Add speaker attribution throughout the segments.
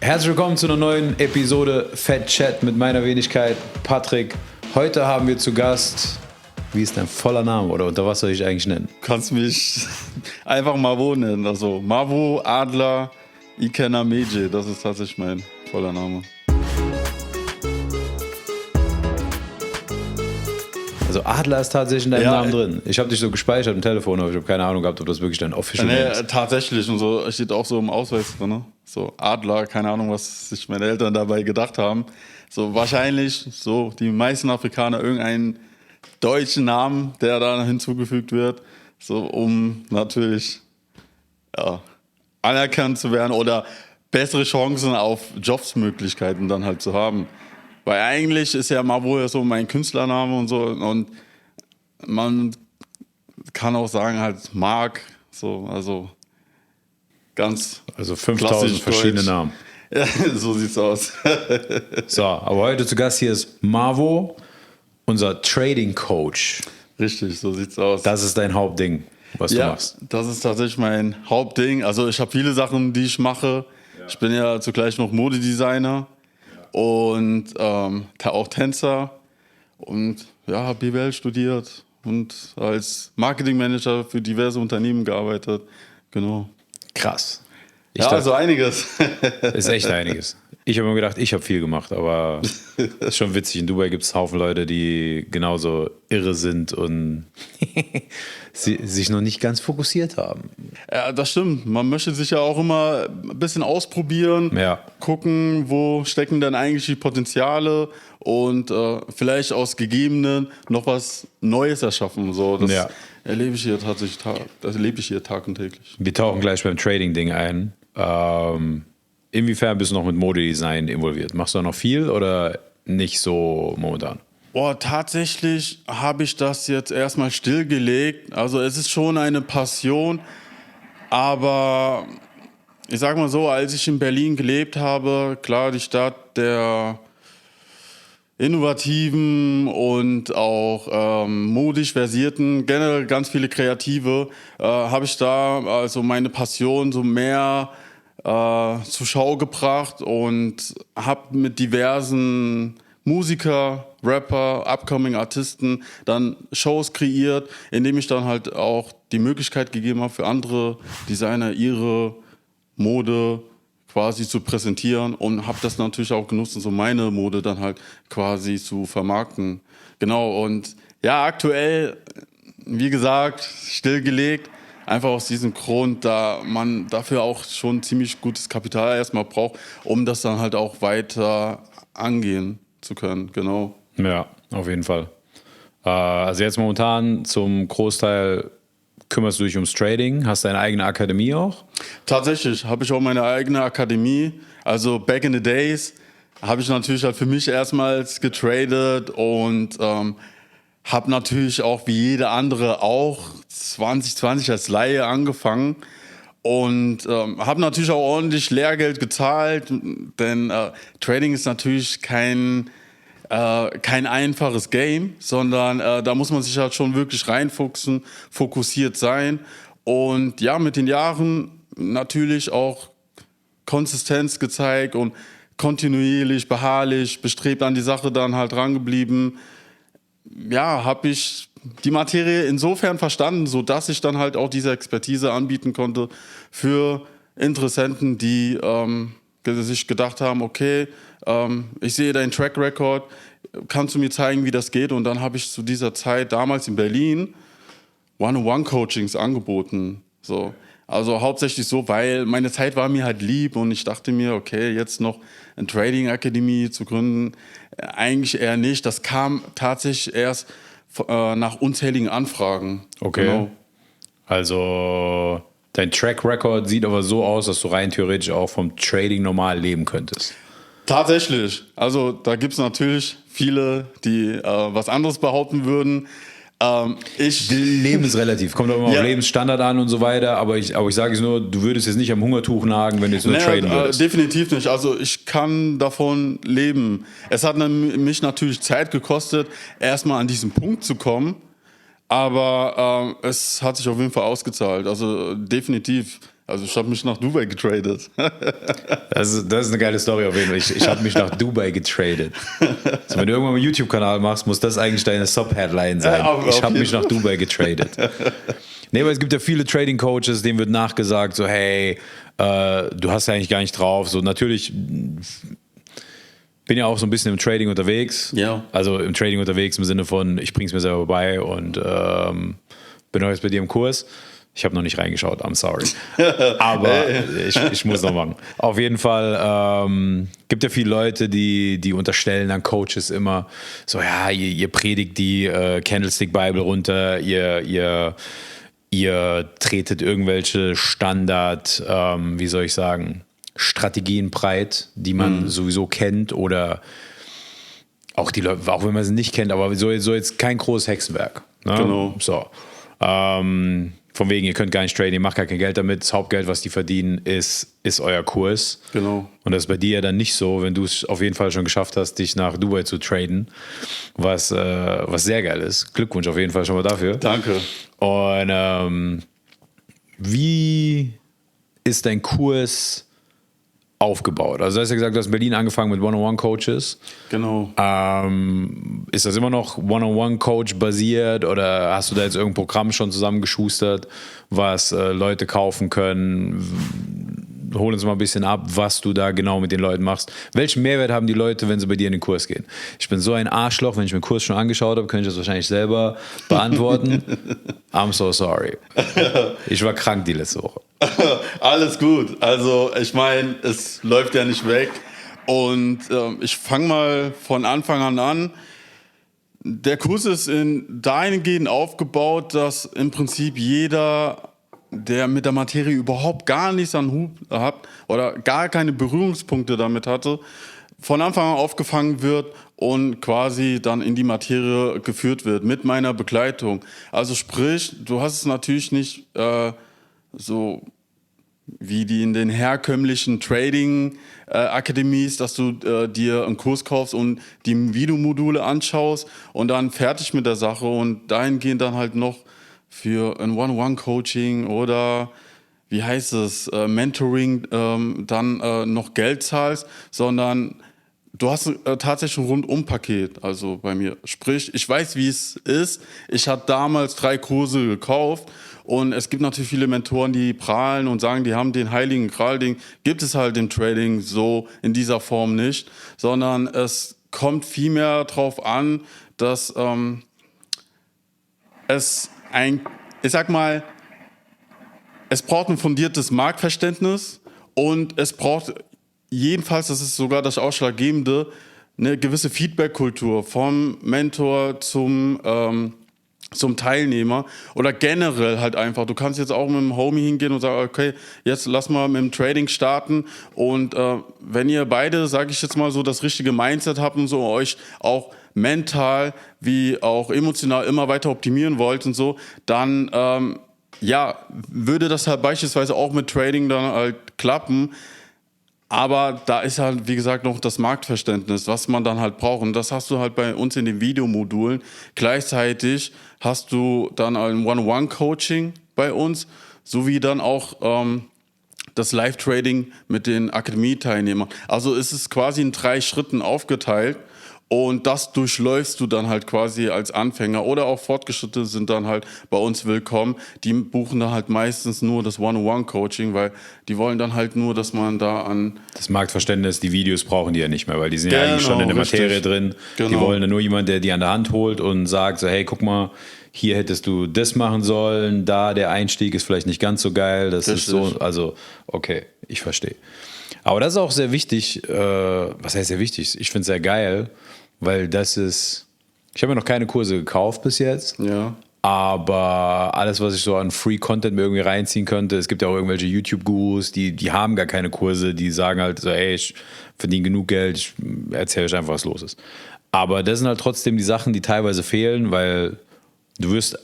Speaker 1: Herzlich willkommen zu einer neuen Episode Fat Chat mit meiner Wenigkeit Patrick. Heute haben wir zu Gast, wie ist dein voller Name oder unter was soll ich eigentlich nennen?
Speaker 2: Du kannst mich einfach Mavo nennen. Also Mavo Adler Ikena Meje, das ist tatsächlich mein voller Name.
Speaker 1: Also Adler ist tatsächlich in deinem Namen drin. Ich habe dich so gespeichert im Telefon, aber ich habe keine Ahnung gehabt, ob das wirklich dein Official Name ist.
Speaker 2: Tatsächlich, und so steht auch so im Ausweis drin. So Adler, keine Ahnung, was sich meine Eltern dabei gedacht haben. So wahrscheinlich, so die meisten Afrikaner irgendeinen deutschen Namen, der da hinzugefügt wird, so um natürlich anerkannt zu werden oder bessere Chancen auf Jobsmöglichkeiten dann halt zu haben. Weil eigentlich ist ja Mavo ja so mein Künstlername und so, und man kann auch sagen halt Mark, so, also ganz.
Speaker 1: Also 5000 verschiedene
Speaker 2: Deutsch.
Speaker 1: Namen.
Speaker 2: Ja, so sieht's aus.
Speaker 1: So, aber heute zu Gast hier ist Mavo, unser Trading Coach.
Speaker 2: Richtig, so sieht's aus.
Speaker 1: Das ist dein Hauptding, was du machst.
Speaker 2: Das ist tatsächlich mein Hauptding. Also ich habe viele Sachen, die ich mache. Ja. Ich bin ja zugleich noch Modedesigner. Und auch Tänzer und habe BWL studiert und als Marketingmanager für diverse Unternehmen gearbeitet. Genau.
Speaker 1: Krass.
Speaker 2: Also einiges.
Speaker 1: Ist echt einiges. Ich habe mir gedacht, ich habe viel gemacht, aber ist schon witzig. In Dubai gibt es Haufen Leute, die genauso irre sind und sich noch nicht ganz fokussiert haben.
Speaker 2: Ja, das stimmt. Man möchte sich ja auch immer ein bisschen ausprobieren, gucken, wo stecken denn eigentlich die Potenziale und vielleicht aus Gegebenen noch was Neues erschaffen. So, das erlebe ich hier tatsächlich Tag und täglich.
Speaker 1: Wir tauchen gleich beim Trading-Ding ein. Inwiefern bist du noch mit Modedesign involviert? Machst du da noch viel oder nicht so momentan?
Speaker 2: Tatsächlich habe ich das jetzt erstmal stillgelegt. Also es ist schon eine Passion, aber ich sag mal so, als ich in Berlin gelebt habe, klar, die Stadt der innovativen und auch modisch versierten, generell ganz viele Kreative, habe ich da also meine Passion so mehr zur Schau gebracht und habe mit diversen Musiker, Rapper, upcoming Artisten dann Shows kreiert, indem ich dann halt auch die Möglichkeit gegeben habe für andere Designer ihre Mode quasi zu präsentieren und habe das natürlich auch genutzt, um so meine Mode dann halt quasi zu vermarkten. Genau, und ja, aktuell, wie gesagt, stillgelegt. Einfach aus diesem Grund, da man dafür auch schon ziemlich gutes Kapital erstmal braucht, um das dann halt auch weiter angehen zu können, genau.
Speaker 1: Ja, auf jeden Fall. Also jetzt momentan zum Großteil kümmerst du dich ums Trading, hast deine eigene Akademie auch?
Speaker 2: Tatsächlich habe ich auch meine eigene Akademie. Also back in the days habe ich natürlich halt für mich erstmals getradet und habe natürlich auch wie jeder andere auch 2020 als Laie angefangen und habe natürlich auch ordentlich Lehrgeld gezahlt, denn Trading ist natürlich kein einfaches Game, sondern da muss man sich halt schon wirklich reinfuchsen, fokussiert sein und ja, mit den Jahren natürlich auch Konsistenz gezeigt und kontinuierlich, beharrlich, bestrebt an die Sache dann halt rangeblieben. Ja, habe ich die Materie insofern verstanden, sodass ich dann halt auch diese Expertise anbieten konnte für Interessenten, die sich gedacht haben, okay, ich sehe deinen Track Record, kannst du mir zeigen, wie das geht? Und dann habe ich zu dieser Zeit damals in Berlin One-on-One-Coachings angeboten. So. Also hauptsächlich so, weil meine Zeit war mir halt lieb und ich dachte mir, okay, jetzt noch eine Trading-Akademie zu gründen, eigentlich eher nicht. Das kam tatsächlich erst nach unzähligen Anfragen.
Speaker 1: Okay. Genau. Also dein Track Record sieht aber so aus, dass du rein theoretisch auch vom Trading normal leben könntest.
Speaker 2: Tatsächlich. Also da gibt es natürlich viele, die was anderes behaupten würden.
Speaker 1: Leben ist relativ, kommt auch immer auf Lebensstandard an und so weiter, aber ich sage es nur, du würdest jetzt nicht am Hungertuch nagen, wenn du jetzt nur traden würdest.
Speaker 2: Definitiv nicht, also ich kann davon leben. Es hat mich natürlich Zeit gekostet, erstmal an diesen Punkt zu kommen, aber es hat sich auf jeden Fall ausgezahlt, also definitiv. Also ich habe mich nach Dubai getradet.
Speaker 1: Das ist eine geile Story auf jeden Fall. Ich habe mich nach Dubai getradet. Also wenn du irgendwann einen YouTube-Kanal machst, muss das eigentlich deine Sub-Headline sein. Ich habe mich nach Dubai getradet. Nee, aber es gibt ja viele Trading-Coaches, denen wird nachgesagt, so hey, du hast ja eigentlich gar nicht drauf. So natürlich bin ja auch so ein bisschen im Trading unterwegs.
Speaker 2: Ja.
Speaker 1: Also im Trading unterwegs im Sinne von, ich bring's mir selber bei und bin heute bei dir im Kurs. Ich habe noch nicht reingeschaut, I'm sorry. Aber ich muss noch machen. Auf jeden Fall gibt ja viele Leute, die unterstellen dann Coaches immer so, ja, ihr predigt die Candlestick Bible runter, ihr tretet irgendwelche Standard, wie soll ich sagen, Strategien breit, die man sowieso kennt oder auch die Leute, auch wenn man sie nicht kennt, aber so jetzt kein großes Hexenwerk. Ne?
Speaker 2: Genau.
Speaker 1: So. Von wegen, ihr könnt gar nicht traden, ihr macht gar kein Geld damit. Das Hauptgeld, was die verdienen, ist euer Kurs.
Speaker 2: Genau.
Speaker 1: Und das ist bei dir ja dann nicht so, wenn du es auf jeden Fall schon geschafft hast, dich nach Dubai zu traden, was sehr geil ist. Glückwunsch auf jeden Fall schon mal dafür.
Speaker 2: Danke.
Speaker 1: Und wie ist dein Kurs aufgebaut? Also du hast ja gesagt, du hast in Berlin angefangen mit One-on-One-Coaches.
Speaker 2: Genau.
Speaker 1: Ist das immer noch One-on-One-Coach basiert oder hast du da jetzt irgendein Programm schon zusammengeschustert, was Leute kaufen können? Hol uns mal ein bisschen ab, was du da genau mit den Leuten machst. Welchen Mehrwert haben die Leute, wenn sie bei dir in den Kurs gehen? Ich bin so ein Arschloch, wenn ich mir den Kurs schon angeschaut habe, könnte ich das wahrscheinlich selber beantworten. I'm so sorry. Ich war krank die letzte Woche.
Speaker 2: Alles gut. Also ich meine, es läuft ja nicht weg. Und ich fange mal von Anfang an. Der Kurs ist dahingehend aufgebaut, dass im Prinzip jeder, der mit der Materie überhaupt gar nichts an Hut hat oder gar keine Berührungspunkte damit hatte, von Anfang an aufgefangen wird und quasi dann in die Materie geführt wird mit meiner Begleitung. Also sprich, du hast es natürlich nicht so wie die in den herkömmlichen Trading-Akademies, dass du dir einen Kurs kaufst und die Videomodule anschaust und dann fertig mit der Sache und dahingehend dann halt noch für ein One-on-One-Coaching oder wie heißt es, Mentoring dann noch Geld zahlst, sondern du hast tatsächlich ein Rundum-Paket, also bei mir. Sprich, ich weiß, wie es ist. Ich habe damals 3 Kurse gekauft und es gibt natürlich viele Mentoren, die prahlen und sagen, die haben den heiligen Gral-Ding. Gibt es halt im Trading so in dieser Form nicht, sondern es kommt vielmehr darauf an, dass ich sag mal, es braucht ein fundiertes Marktverständnis und es braucht jedenfalls, das ist sogar das Ausschlaggebende, eine gewisse Feedback-Kultur vom Mentor zum Teilnehmer oder generell halt einfach. Du kannst jetzt auch mit dem Homie hingehen und sagen, okay, jetzt lass mal mit dem Trading starten und wenn ihr beide, sage ich jetzt mal so, das richtige Mindset habt und so euch auch mental wie auch emotional immer weiter optimieren wollt und so, dann würde das halt beispielsweise auch mit Trading dann halt klappen. Aber da ist halt, wie gesagt, noch das Marktverständnis, was man dann halt braucht. Und das hast du halt bei uns in den Videomodulen. Gleichzeitig hast du dann ein One-on-One-Coaching bei uns, sowie dann auch das Live-Trading mit den Akademie-Teilnehmern. Also es ist quasi in 3 Schritten aufgeteilt. Und das durchläufst du dann halt quasi als Anfänger oder auch Fortgeschrittene sind dann halt bei uns willkommen. Die buchen dann halt meistens nur das One-on-One-Coaching, weil die wollen dann halt nur, dass man da an...
Speaker 1: Das Marktverständnis, die Videos brauchen die ja nicht mehr, weil die sind ja eigentlich schon in der Materie drin. Genau. Die wollen dann nur jemanden, der die an der Hand holt und sagt so, hey, guck mal, hier hättest du das machen sollen, da der Einstieg ist vielleicht nicht ganz so geil, das ist so, also okay, ich verstehe. Aber das ist auch sehr wichtig, was heißt sehr wichtig? Ich finde es sehr geil, weil das ist, ich habe mir noch keine Kurse gekauft bis jetzt,
Speaker 2: ja.
Speaker 1: Aber alles, was ich so an Free-Content mir irgendwie reinziehen könnte, es gibt ja auch irgendwelche YouTube-Gurus, die haben gar keine Kurse, die sagen halt so, ey, ich verdiene genug Geld, ich erzähle euch einfach, was los ist. Aber das sind halt trotzdem die Sachen, die teilweise fehlen, weil du wirst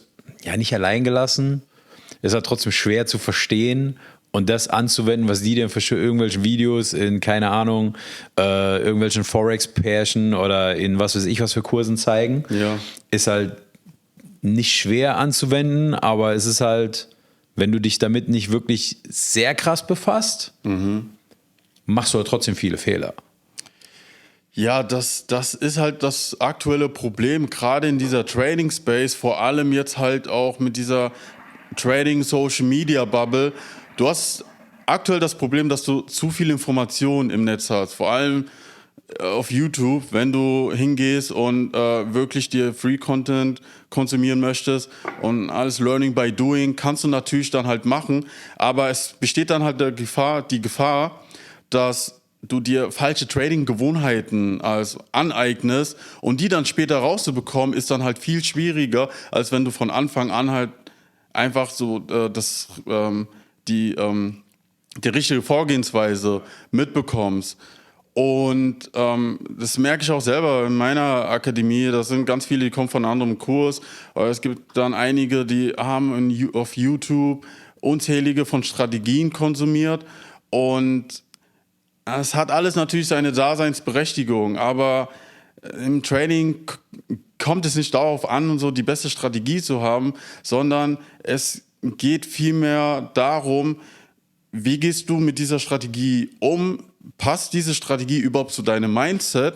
Speaker 1: ja nicht allein gelassen, es ist halt trotzdem schwer zu verstehen und das anzuwenden, was die denn für irgendwelche Videos in, keine Ahnung, irgendwelchen Forex-Pärchen oder in was weiß ich was für Kursen zeigen, ist halt nicht schwer anzuwenden, aber es ist halt wenn du dich damit nicht wirklich sehr krass befasst, machst du halt trotzdem viele Fehler.
Speaker 2: Ja, das ist halt das aktuelle Problem, gerade in dieser Trading Space, vor allem jetzt halt auch mit dieser Trading Social Media Bubble. Du hast aktuell das Problem, dass du zu viel Information im Netz hast, vor allem auf YouTube, wenn du hingehst und wirklich dir Free Content konsumieren möchtest und alles Learning by Doing, kannst du natürlich dann halt machen, aber es besteht dann halt die Gefahr, dass du dir falsche Trading-Gewohnheiten aneignest und die dann später rauszubekommen, ist dann halt viel schwieriger, als wenn du von Anfang an halt einfach so die richtige Vorgehensweise mitbekommst. Und das merke ich auch selber in meiner Akademie. Das sind ganz viele, die kommen von einem anderen Kurs. Aber es gibt dann einige, die haben auf YouTube unzählige von Strategien konsumiert. Und es hat alles natürlich seine Daseinsberechtigung. Aber im Trading kommt es nicht darauf an, so die beste Strategie zu haben, sondern es geht vielmehr darum, wie gehst du mit dieser Strategie um? Passt diese Strategie überhaupt zu deinem Mindset,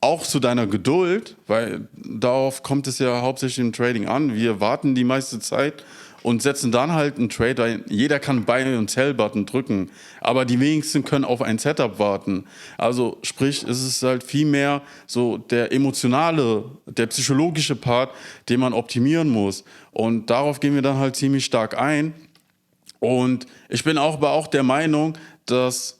Speaker 2: auch zu deiner Geduld? Weil darauf kommt es ja hauptsächlich im Trading an. Wir warten die meiste Zeit und setzen dann halt einen Trade, weil jeder kann Buy- und Sell-Button drücken, aber die wenigsten können auf ein Setup warten. Also sprich, es ist halt viel mehr so der emotionale, der psychologische Part, den man optimieren muss. Und darauf gehen wir dann halt ziemlich stark ein. Und ich bin aber auch der Meinung, dass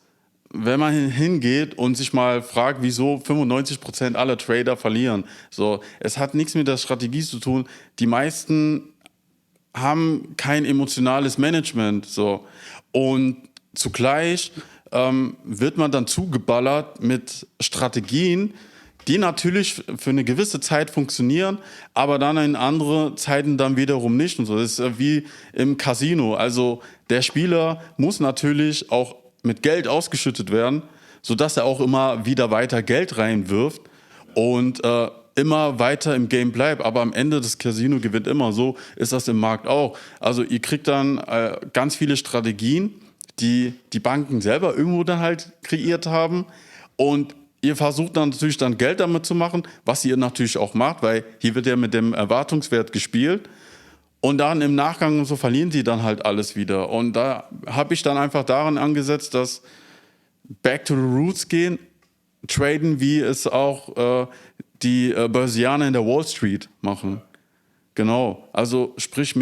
Speaker 2: wenn man hingeht und sich mal fragt, wieso 95% aller Trader verlieren, so, es hat nichts mit der Strategie zu tun. Die meisten haben kein emotionales Management, so. Und zugleich wird man dann zugeballert mit Strategien, die natürlich für eine gewisse Zeit funktionieren, aber dann in andere Zeiten dann wiederum nicht. Und so, das ist wie im Casino. Also der Spieler muss natürlich auch mit Geld ausgeschüttet werden, sodass er auch immer wieder weiter Geld reinwirft und immer weiter im Game bleibt. Aber am Ende das Casino gewinnt immer. So ist das im Markt auch. Also ihr kriegt dann ganz viele Strategien, die die Banken selber irgendwo dann halt kreiert haben, und ihr versucht dann natürlich dann Geld damit zu machen, was ihr natürlich auch macht, weil hier wird ja mit dem Erwartungswert gespielt. Und dann im Nachgang und so verlieren sie dann halt alles wieder. Und da habe ich dann einfach daran angesetzt, dass back to the roots gehen, traden, wie es auch die Börsianer in der Wall Street machen. Genau. Also sprich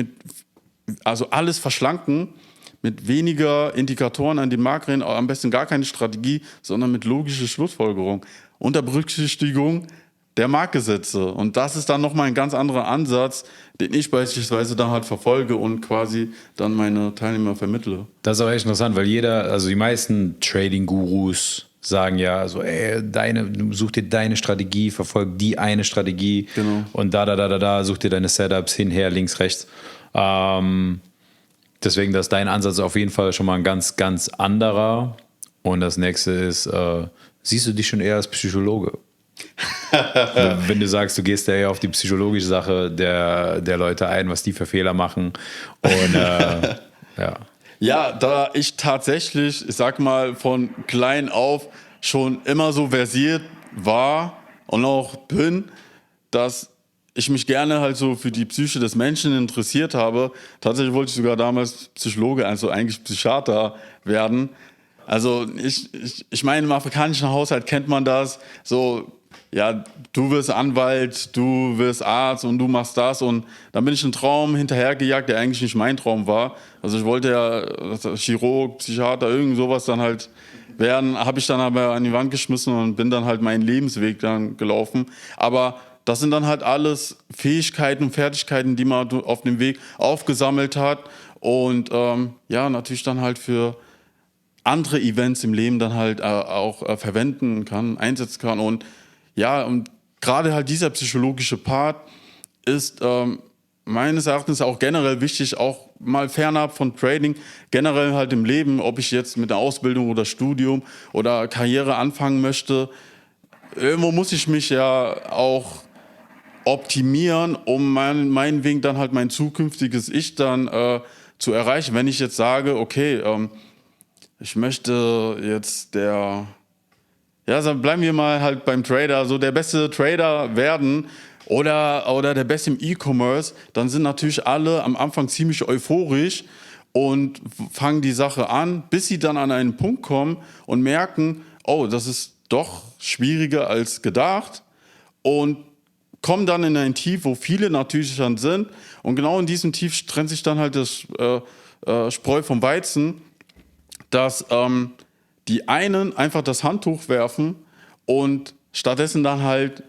Speaker 2: also alles verschlanken, mit weniger Indikatoren an den Markt rein, am besten gar keine Strategie, sondern mit logischer Schlussfolgerung. Unter Berücksichtigung der Marktgesetze. Und das ist dann nochmal ein ganz anderer Ansatz, den ich beispielsweise dann halt verfolge und quasi dann meine Teilnehmer vermittle.
Speaker 1: Das ist aber echt interessant, weil also die meisten Trading-Gurus sagen ja so, such dir deine Strategie, verfolg die eine Strategie,
Speaker 2: genau.
Speaker 1: Und such dir deine Setups hin, her, links, rechts. Deswegen, dass dein Ansatz auf jeden Fall schon mal ein ganz, ganz anderer. Und das nächste ist, siehst du dich schon eher als Psychologe? Wenn du sagst, du gehst ja eher auf die psychologische Sache der Leute ein, was die für Fehler machen. Und ja.
Speaker 2: Ja, da ich tatsächlich, ich sag mal, von klein auf schon immer so versiert war und auch bin, dass ich mich gerne halt so für die Psyche des Menschen interessiert habe. Tatsächlich wollte ich sogar damals Psychologe, also eigentlich Psychiater werden. Also ich meine, im afrikanischen Haushalt kennt man das. So, ja, du wirst Anwalt, du wirst Arzt und du machst das. Und dann bin ich einen Traum hinterhergejagt, der eigentlich nicht mein Traum war. Also ich wollte ja Chirurg, Psychiater, irgend sowas dann halt werden. Habe ich dann aber an die Wand geschmissen und bin dann halt meinen Lebensweg dann gelaufen. Aber das sind dann halt alles Fähigkeiten und Fertigkeiten, die man auf dem Weg aufgesammelt hat. Und ja, natürlich dann halt für andere Events im Leben dann halt auch verwenden kann, einsetzen kann. Und ja, und gerade halt dieser psychologische Part ist meines Erachtens auch generell wichtig, auch mal fernab von Trading, generell halt im Leben, ob ich jetzt mit der Ausbildung oder Studium oder Karriere anfangen möchte. Irgendwo muss ich mich ja auch optimieren, um meinetwegen dann halt mein zukünftiges Ich dann zu erreichen. Wenn ich jetzt sage, okay, ich möchte jetzt dann bleiben wir mal halt beim Trader, so der beste Trader werden oder der Beste im E-Commerce, dann sind natürlich alle am Anfang ziemlich euphorisch und fangen die Sache an, bis sie dann an einen Punkt kommen und merken, oh, das ist doch schwieriger als gedacht und kommen dann in ein Tief, wo viele natürlich dann sind und genau in diesem Tief trennt sich dann halt das Spreu vom Weizen, dass die einen einfach das Handtuch werfen und stattdessen dann halt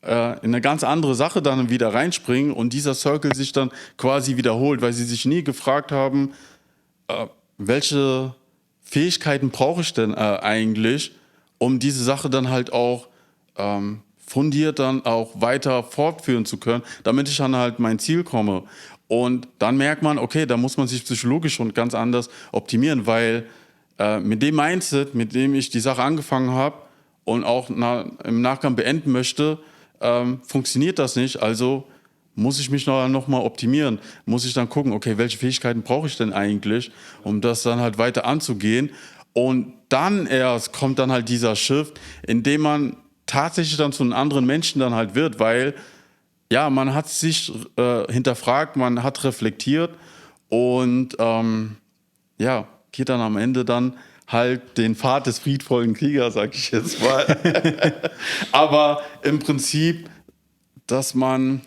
Speaker 2: in eine ganz andere Sache dann wieder reinspringen und dieser Circle sich dann quasi wiederholt, weil sie sich nie gefragt haben, welche Fähigkeiten brauche ich denn eigentlich, um diese Sache dann halt auch fundiert dann auch weiter fortführen zu können, damit ich dann halt mein Ziel komme. Und dann merkt man, okay, da muss man sich psychologisch schon ganz anders optimieren, weil mit dem Mindset, mit dem ich die Sache angefangen habe und auch im Nachgang beenden möchte, funktioniert das nicht. Also muss ich mich noch mal optimieren. Muss ich dann gucken, okay, welche Fähigkeiten brauche ich denn eigentlich, um das dann halt weiter anzugehen. Und dann erst kommt dann halt dieser Shift, in dem man tatsächlich dann zu einem anderen Menschen dann halt wird, weil ja, man hat sich hinterfragt, man hat reflektiert und geht dann am Ende dann halt den Pfad des friedvollen Kriegers, sag ich jetzt mal. Aber im Prinzip, dass man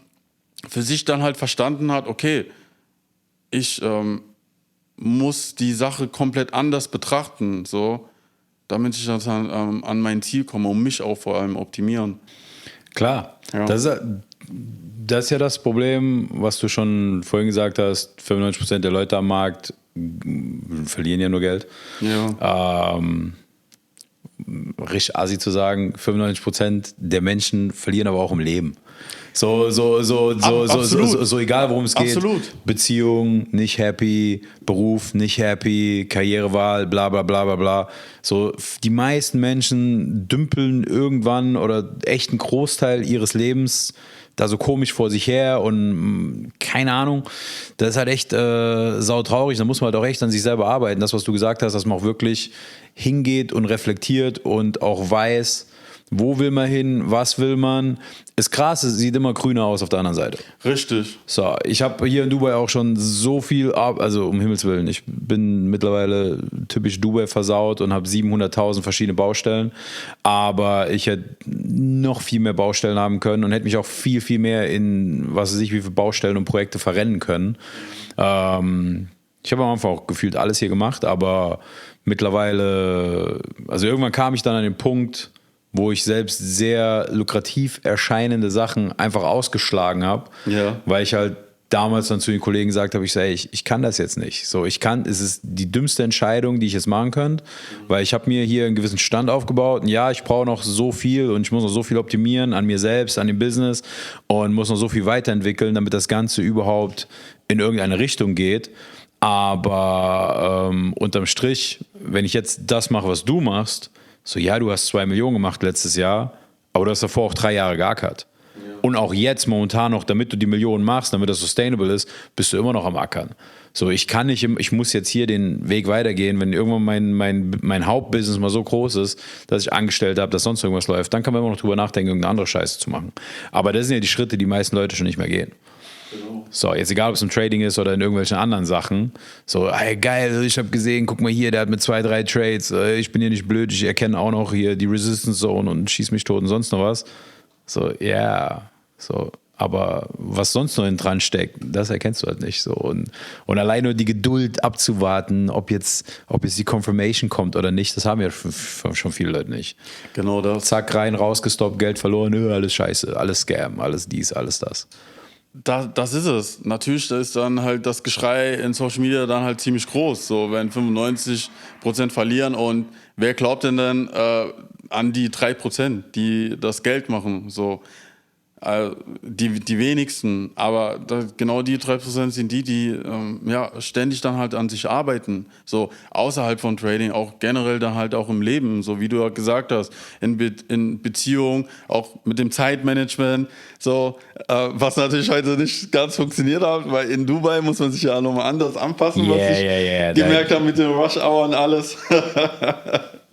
Speaker 2: für sich dann halt verstanden hat, okay, ich muss die Sache komplett anders betrachten, so, damit ich dann an mein Ziel komme und mich auch vor allem optimieren.
Speaker 1: Klar, ja. Das ist ja das Problem, was du schon vorhin gesagt hast, 95% der Leute am Markt verlieren ja nur Geld.
Speaker 2: Ja.
Speaker 1: Richtig assi zu sagen, 95% der Menschen verlieren aber auch im Leben. So egal worum es geht.
Speaker 2: Absolut.
Speaker 1: Beziehung, nicht happy, Beruf, nicht happy, Karrierewahl, bla bla bla bla bla. So, die meisten Menschen dümpeln irgendwann oder echt einen Großteil ihres Lebens da so komisch vor sich her und keine Ahnung. Das ist halt echt sautraurig. Da muss man halt auch echt an sich selber arbeiten. Das, was du gesagt hast, dass man auch wirklich hingeht und reflektiert und auch weiß, wo will man hin, was will man. Ist krass, es sieht immer grüner aus auf der anderen Seite.
Speaker 2: Richtig.
Speaker 1: So, ich habe hier in Dubai auch schon so viel, also um Himmels Willen, ich bin mittlerweile typisch Dubai versaut und habe 700.000 verschiedene Baustellen, aber ich hätte noch viel mehr Baustellen haben können und hätte mich auch viel, viel mehr in, was weiß ich, wie viele Baustellen und Projekte verrennen können. Ich habe am Anfang auch gefühlt alles hier gemacht, aber mittlerweile, also irgendwann kam ich dann an den Punkt, wo ich selbst sehr lukrativ erscheinende Sachen einfach ausgeschlagen habe,
Speaker 2: ja.
Speaker 1: Weil ich halt damals dann zu den Kollegen gesagt habe, ich kann das jetzt nicht. So, es ist die dümmste Entscheidung, die ich jetzt machen könnte, weil ich habe mir hier einen gewissen Stand aufgebaut und ja, ich brauche noch so viel und ich muss noch so viel optimieren an mir selbst, an dem Business und muss noch so viel weiterentwickeln, damit das Ganze überhaupt in irgendeine Richtung geht. Aber unterm Strich, wenn ich jetzt das mache, was du machst, so, ja, du hast 2 Millionen gemacht letztes Jahr, aber du hast davor auch 3 Jahre geackert. Ja. Und auch jetzt momentan noch, damit du die Millionen machst, damit das sustainable ist, bist du immer noch am Ackern. So, ich muss jetzt hier den Weg weitergehen, wenn irgendwann mein Hauptbusiness mal so groß ist, dass ich angestellt habe, dass sonst irgendwas läuft, dann kann man immer noch drüber nachdenken, irgendeine andere Scheiße zu machen. Aber das sind ja die Schritte, die meisten Leute schon nicht mehr gehen. Genau. So, jetzt egal, ob es im Trading ist oder in irgendwelchen anderen Sachen. So, hey, geil, ich habe gesehen, guck mal hier, der hat mit 2, 3 Trades, ich bin hier nicht blöd, ich erkenne auch noch hier die Resistance Zone und schieß mich tot und sonst noch was. So, ja, yeah. So, aber was sonst noch dran steckt, das erkennst du halt nicht. So. Und allein nur die Geduld abzuwarten, ob jetzt die Confirmation kommt oder nicht, das haben ja schon viele Leute nicht.
Speaker 2: Genau das.
Speaker 1: Zack, rein, rausgestoppt, Geld verloren, alles scheiße, alles Scam, alles dies, alles das.
Speaker 2: Das ist es. Natürlich ist dann halt das Geschrei in Social Media dann halt ziemlich groß. So, wenn 95% verlieren und wer glaubt denn dann an die 3%, die das Geld machen? So. Die wenigsten, aber genau die 3% sind die ständig dann halt an sich arbeiten, so außerhalb von Trading, auch generell dann halt auch im Leben, so wie du ja gesagt hast, in Beziehung, auch mit dem Zeitmanagement, so, was natürlich heute nicht ganz funktioniert hat, weil in Dubai muss man sich ja nochmal anders anpassen, was ich gemerkt habe mit den Rush Hour und alles.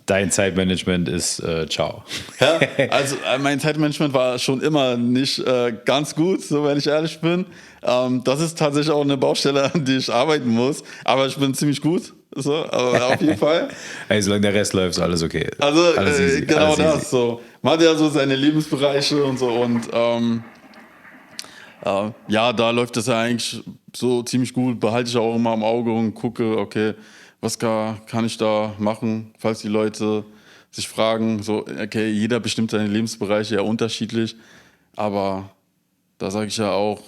Speaker 1: Dein Zeitmanagement ist ciao.
Speaker 2: Ja, also mein Zeitmanagement war schon immer nicht ganz gut, so wenn ich ehrlich bin. Das ist tatsächlich auch eine Baustelle, an die ich arbeiten muss. Aber ich bin ziemlich gut, so, aber auf jeden Fall.
Speaker 1: Hey, solange der Rest läuft, ist alles okay.
Speaker 2: Also
Speaker 1: alles easy,
Speaker 2: genau
Speaker 1: alles
Speaker 2: das.
Speaker 1: easy.
Speaker 2: So. Man hat ja so seine Lebensbereiche und so und da läuft das ja eigentlich so ziemlich gut. Behalte ich auch immer im Auge und gucke, okay, was kann ich da machen, falls die Leute sich fragen, so, okay, jeder bestimmt seine Lebensbereiche ja unterschiedlich, aber da sage ich ja auch,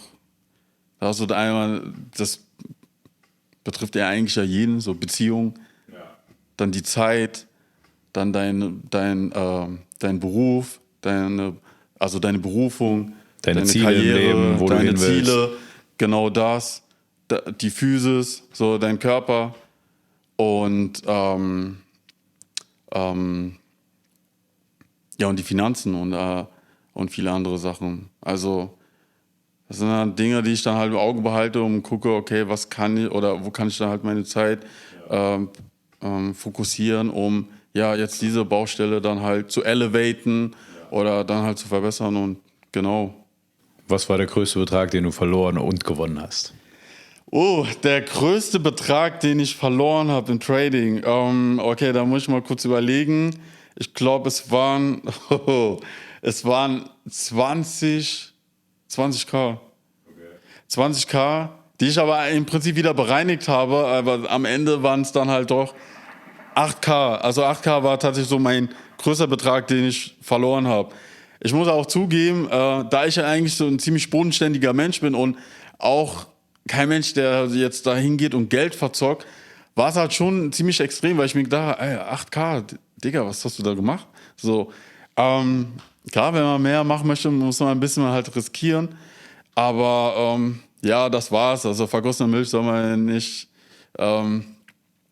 Speaker 2: da hast du da einmal, das betrifft ja eigentlich ja jeden, so Beziehung, dann die Zeit, dann dein Beruf, deine Berufung,
Speaker 1: deine Ziele
Speaker 2: Karriere,
Speaker 1: im Leben, wo
Speaker 2: deine
Speaker 1: du hin willst.
Speaker 2: Ziele, genau das, die Physis, so dein Körper. Und und die Finanzen und viele andere Sachen. Also das sind dann Dinge, die ich dann halt im Auge behalte und gucke, okay, was kann ich oder wo kann ich dann halt meine Zeit fokussieren, um jetzt diese Baustelle dann halt zu elevaten oder dann halt zu verbessern und genau.
Speaker 1: Was war der größte Betrag, den du verloren und gewonnen hast?
Speaker 2: Oh, der größte Betrag, den ich verloren habe im Trading. Okay, da muss ich mal kurz überlegen. Ich glaube, es waren 20k. 20k, die ich aber im Prinzip wieder bereinigt habe, aber am Ende waren es dann halt doch 8k. Also 8k war tatsächlich so mein größter Betrag, den ich verloren habe. Ich muss auch zugeben, da ich ja eigentlich so ein ziemlich bodenständiger Mensch bin und auch kein Mensch, der jetzt da hingeht und Geld verzockt, war es halt schon ziemlich extrem, weil ich mir gedacht habe, 8k, Digga, was hast du da gemacht? So, klar, wenn man mehr machen möchte, muss man ein bisschen halt riskieren, aber das war's. Also vergossene Milch soll man nicht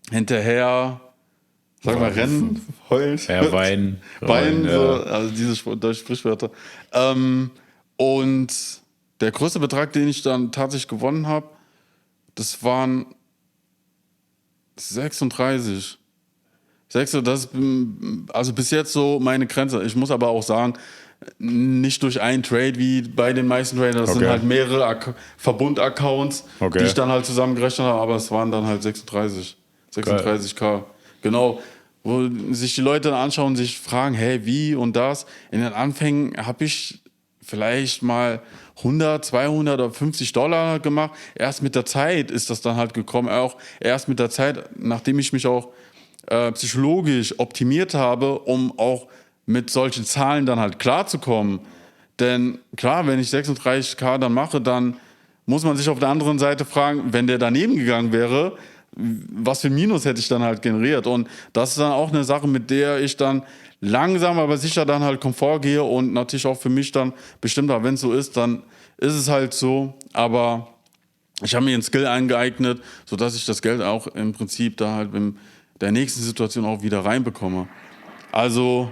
Speaker 2: hinterher, sag mal, rennen, heulen.
Speaker 1: Ja, Wein.
Speaker 2: Wein,
Speaker 1: ja.
Speaker 2: so, also diese deutschen Sprichwörter. Und der größte Betrag, den ich dann tatsächlich gewonnen habe, das waren 36. Das ist also bis jetzt so meine Grenze. Ich muss aber auch sagen, nicht durch einen Trade wie bei den meisten Tradern. Das sind halt mehrere Verbundaccounts, die ich dann halt zusammengerechnet habe, aber es waren dann halt 36k. Genau. Wo sich die Leute dann anschauen und sich fragen, hey, wie und das. In den Anfängen habe ich vielleicht mal 100, 200 oder $50 gemacht. Erst mit der Zeit ist das dann halt gekommen. Auch erst mit der Zeit, nachdem ich mich auch psychologisch optimiert habe, um auch mit solchen Zahlen dann halt klarzukommen. Denn klar, wenn ich 36k dann mache, dann muss man sich auf der anderen Seite fragen, wenn der daneben gegangen wäre, was für ein Minus hätte ich dann halt generiert. Und das ist dann auch eine Sache, mit der ich dann langsam, aber sicher dann halt Komfort gehe und natürlich auch für mich dann bestimmt, wenn es so ist, dann ist es halt so. Aber ich habe mir einen Skill angeeignet, sodass ich das Geld auch im Prinzip da halt in der nächsten Situation auch wieder reinbekomme. Also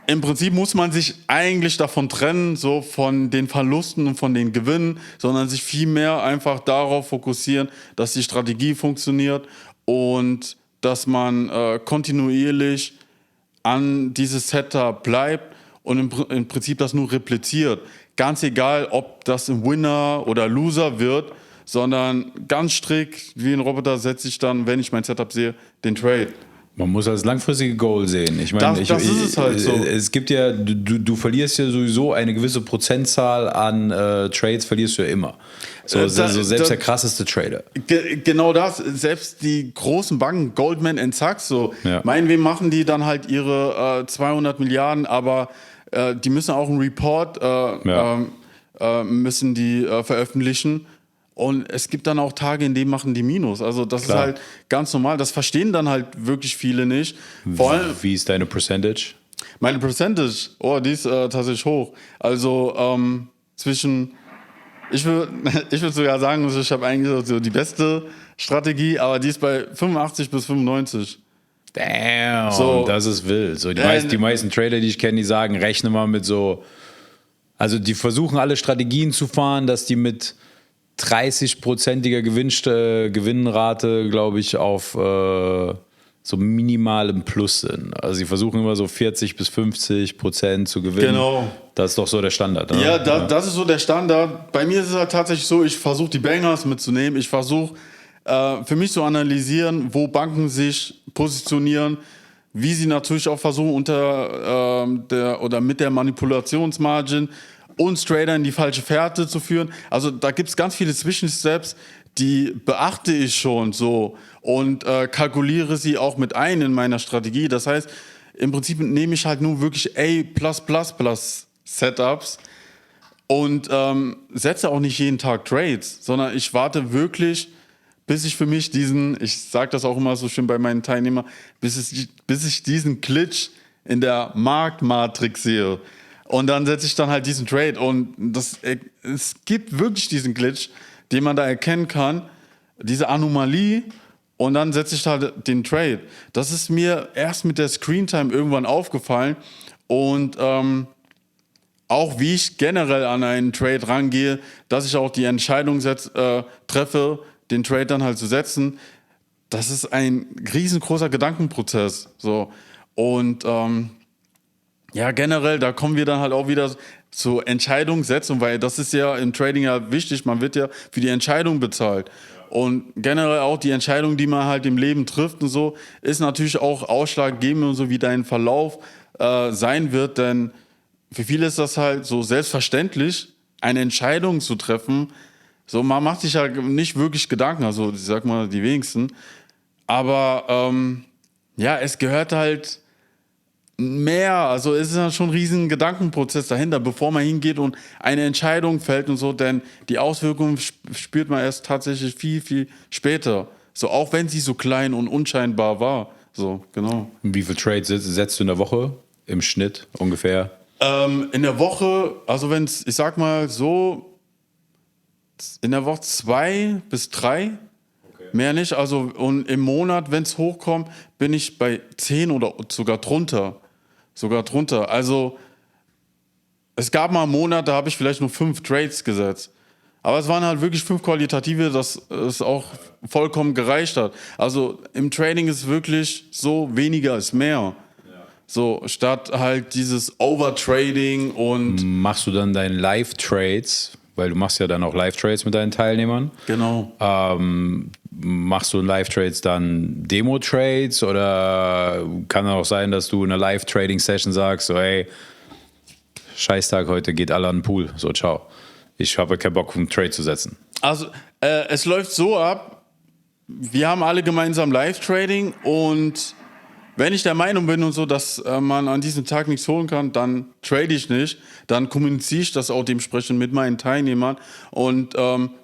Speaker 2: im Prinzip muss man sich eigentlich davon trennen, so von den Verlusten und von den Gewinnen, sondern sich viel mehr einfach darauf fokussieren, dass die Strategie funktioniert und dass man kontinuierlich an dieses Setup bleibt und im Prinzip das nur repliziert. Ganz egal, ob das ein Winner oder Loser wird, sondern ganz strikt wie ein Roboter setze ich dann, wenn ich mein Setup sehe, den Trade.
Speaker 1: Man muss als langfristige Goal sehen. Ich meine,
Speaker 2: das ist es halt so.
Speaker 1: Es gibt ja, du verlierst ja sowieso eine gewisse Prozentzahl an Trades, verlierst du ja immer. Selbst der krasseste Trader.
Speaker 2: Genau das, selbst die großen Banken, Goldman Sachs, meinetwegen machen die dann halt ihre 200 Milliarden, aber die müssen auch einen Report müssen die veröffentlichen. Und es gibt dann auch Tage, in denen machen die Minus. Also das ist halt ganz normal. Das verstehen dann halt wirklich viele nicht.
Speaker 1: Vor allem, wie ist deine Percentage?
Speaker 2: Meine Percentage, die ist tatsächlich hoch. Also ich würde sogar sagen, ich habe eigentlich so die beste Strategie, aber die ist bei 85 bis 95.
Speaker 1: Damn,
Speaker 2: So,
Speaker 1: das ist wild. So, die meisten Trader, die ich kenne, die sagen, rechne mal mit so, also die versuchen alle Strategien zu fahren, dass die mit 30%iger Gewinnrate, glaube ich, auf so minimalem Plus sind. Also sie versuchen immer so 40 bis 50% zu gewinnen.
Speaker 2: Genau.
Speaker 1: Das ist doch so der Standard. Ne?
Speaker 2: Ja, das ist so der Standard. Bei mir ist es halt tatsächlich so, ich versuche die Bangers mitzunehmen. Ich versuche für mich zu analysieren, wo Banken sich positionieren, wie sie natürlich auch versuchen, mit der Manipulationsmargin uns Trader in die falsche Fährte zu führen. Also da gibt es ganz viele Zwischensteps, die beachte ich schon so und kalkuliere sie auch mit ein in meiner Strategie. Das heißt, im Prinzip nehme ich halt nur wirklich A+++Setups und setze auch nicht jeden Tag Trades, sondern ich warte wirklich, bis ich für mich ich sage das auch immer so schön bei meinen Teilnehmern, bis ich diesen Glitch in der Marktmatrix sehe. Und dann setze ich dann halt diesen Trade und es gibt wirklich diesen Glitch, den man da erkennen kann, diese Anomalie, und dann setze ich halt den Trade. Das ist mir erst mit der Screentime irgendwann aufgefallen und auch wie ich generell an einen Trade rangehe, dass ich auch die Entscheidung treffe, den Trade dann halt zu setzen. Das ist ein riesengroßer Gedankenprozess. So. Und ja, generell, da kommen wir dann halt auch wieder zur Entscheidungssetzung, weil das ist ja im Trading ja wichtig, man wird ja für die Entscheidung bezahlt. Und generell auch die Entscheidung, die man halt im Leben trifft und so, ist natürlich auch ausschlaggebend und so, wie dein Verlauf sein wird, denn für viele ist das halt so selbstverständlich, eine Entscheidung zu treffen. So, man macht sich ja nicht wirklich Gedanken, also ich sag mal die wenigsten, aber ja, es gehört halt mehr, also es ist ja schon ein riesen Gedankenprozess dahinter, bevor man hingeht und eine Entscheidung fällt und so, denn die Auswirkungen spürt man erst tatsächlich viel, viel später. So, auch wenn sie so klein und unscheinbar war. So, genau.
Speaker 1: Wie viele Trades setzt du in der Woche im Schnitt ungefähr?
Speaker 2: In der Woche, also ich sag mal so, in der Woche 2 bis 3. Mehr nicht, also und im Monat, wenn es hochkommt, bin ich bei 10 oder sogar drunter. Also es gab mal einen Monat, da habe ich vielleicht nur 5 Trades gesetzt. Aber es waren halt wirklich 5 qualitative, dass es auch vollkommen gereicht hat. Also im Trading ist wirklich so, weniger ist mehr. So, statt halt dieses Overtrading und...
Speaker 1: Machst du dann deine Live-Trades, weil du machst ja dann auch Live-Trades mit deinen Teilnehmern.
Speaker 2: Genau.
Speaker 1: Machst du in Live-Trades dann Demo-Trades oder kann auch sein, dass du in einer Live-Trading-Session sagst, so hey, Scheißtag, heute geht alle an den Pool, so ciao. Ich habe keinen Bock, einen Trade zu setzen.
Speaker 2: Also es läuft so ab, wir haben alle gemeinsam Live-Trading und wenn ich der Meinung bin und so, dass man an diesem Tag nichts holen kann, dann trade ich nicht. Dann kommuniziere ich das auch dementsprechend mit meinen Teilnehmern und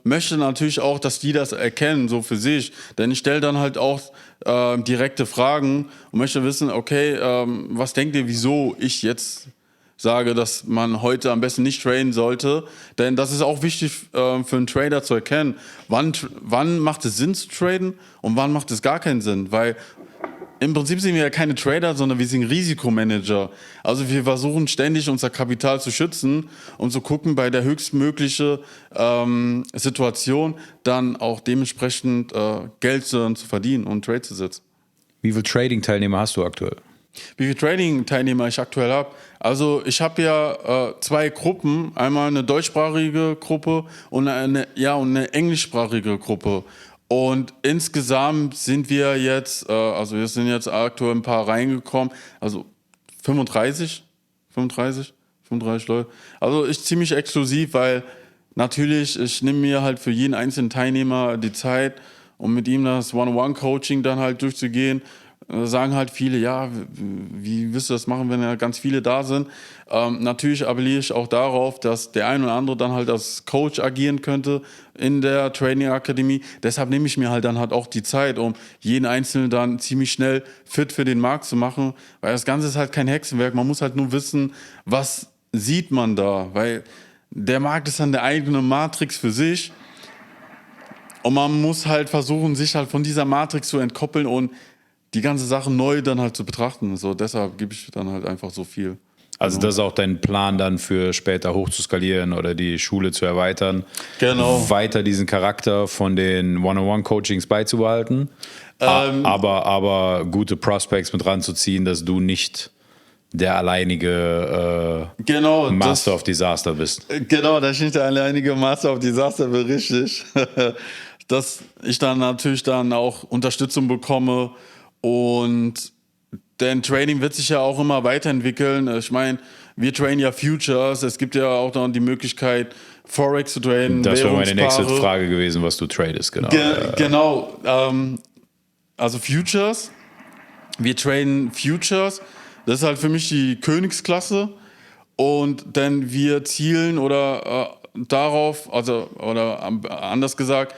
Speaker 2: möchte natürlich auch, dass die das erkennen, so für sich. Denn ich stelle dann halt auch direkte Fragen und möchte wissen, okay, was denkt ihr, wieso ich jetzt sage, dass man heute am besten nicht traden sollte. Denn das ist auch wichtig für einen Trader zu erkennen. Wann macht es Sinn zu traden und wann macht es gar keinen Sinn? Weil im Prinzip sind wir ja keine Trader, sondern wir sind Risikomanager. Also wir versuchen ständig unser Kapital zu schützen und zu gucken, bei der höchstmöglichen Situation dann auch dementsprechend Geld zu verdienen und Trade zu setzen.
Speaker 1: Wie viele Trading-Teilnehmer hast du aktuell?
Speaker 2: Wie viele Trading-Teilnehmer ich aktuell habe? Also ich habe ja 2 Gruppen, einmal eine deutschsprachige Gruppe und eine englischsprachige Gruppe. Und insgesamt sind wir jetzt, wir sind jetzt aktuell ein paar reingekommen, also 35 Leute. Also ich ziemlich exklusiv, weil natürlich, ich nehme mir halt für jeden einzelnen Teilnehmer die Zeit, um mit ihm das One-on-One-Coaching dann halt durchzugehen, sagen halt viele, ja, wie wirst du das machen, wenn ja ganz viele da sind? Natürlich appelliere ich auch darauf, dass der ein oder andere dann halt als Coach agieren könnte in der Training Akademie. Deshalb nehme ich mir halt dann halt auch die Zeit, um jeden Einzelnen dann ziemlich schnell fit für den Markt zu machen, weil das Ganze ist halt kein Hexenwerk. Man muss halt nur wissen, was sieht man da, weil der Markt ist dann der eigene Matrix für sich. Und man muss halt versuchen, sich halt von dieser Matrix zu entkoppeln und die ganze Sache neu dann halt zu betrachten. So, deshalb gebe ich dann halt einfach so viel.
Speaker 1: Also das ist auch dein Plan dann für später hochzuskalieren oder die Schule zu erweitern.
Speaker 2: Genau.
Speaker 1: Weiter diesen Charakter von den One-on-One-Coachings beizubehalten, aber gute Prospects mit ranzuziehen, dass du nicht der alleinige Master of Disaster bist.
Speaker 2: Genau, dass ich nicht der alleinige Master of Disaster bin, richtig. Dass ich dann natürlich dann auch Unterstützung bekomme und denn Training wird sich ja auch immer weiterentwickeln. Ich meine, wir trainen ja Futures. Es gibt ja auch dann die Möglichkeit, Forex zu traden.
Speaker 1: Das wäre meine nächste Frage gewesen, was du tradest, genau.
Speaker 2: Genau. Also Futures. Wir traden Futures. Das ist halt für mich die Königsklasse. Und dann wir zielen darauf, oder anders gesagt,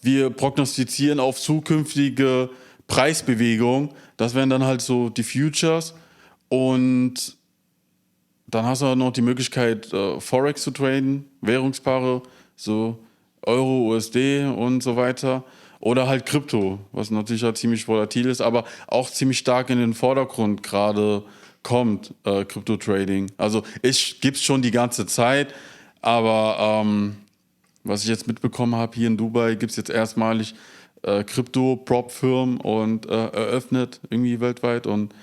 Speaker 2: wir prognostizieren auf zukünftige Preisbewegung. Das wären dann halt so die Futures. Und dann hast du halt noch die Möglichkeit, Forex zu traden, Währungspaare, so Euro, USD und so weiter. Oder halt Krypto, was natürlich halt ziemlich volatil ist, aber auch ziemlich stark in den Vordergrund gerade kommt, Krypto-Trading. Also gibt es schon die ganze Zeit, aber was ich jetzt mitbekommen habe, hier in Dubai gibt es jetzt erstmalig Krypto-Prop-Firmen und eröffnet irgendwie weltweit. Und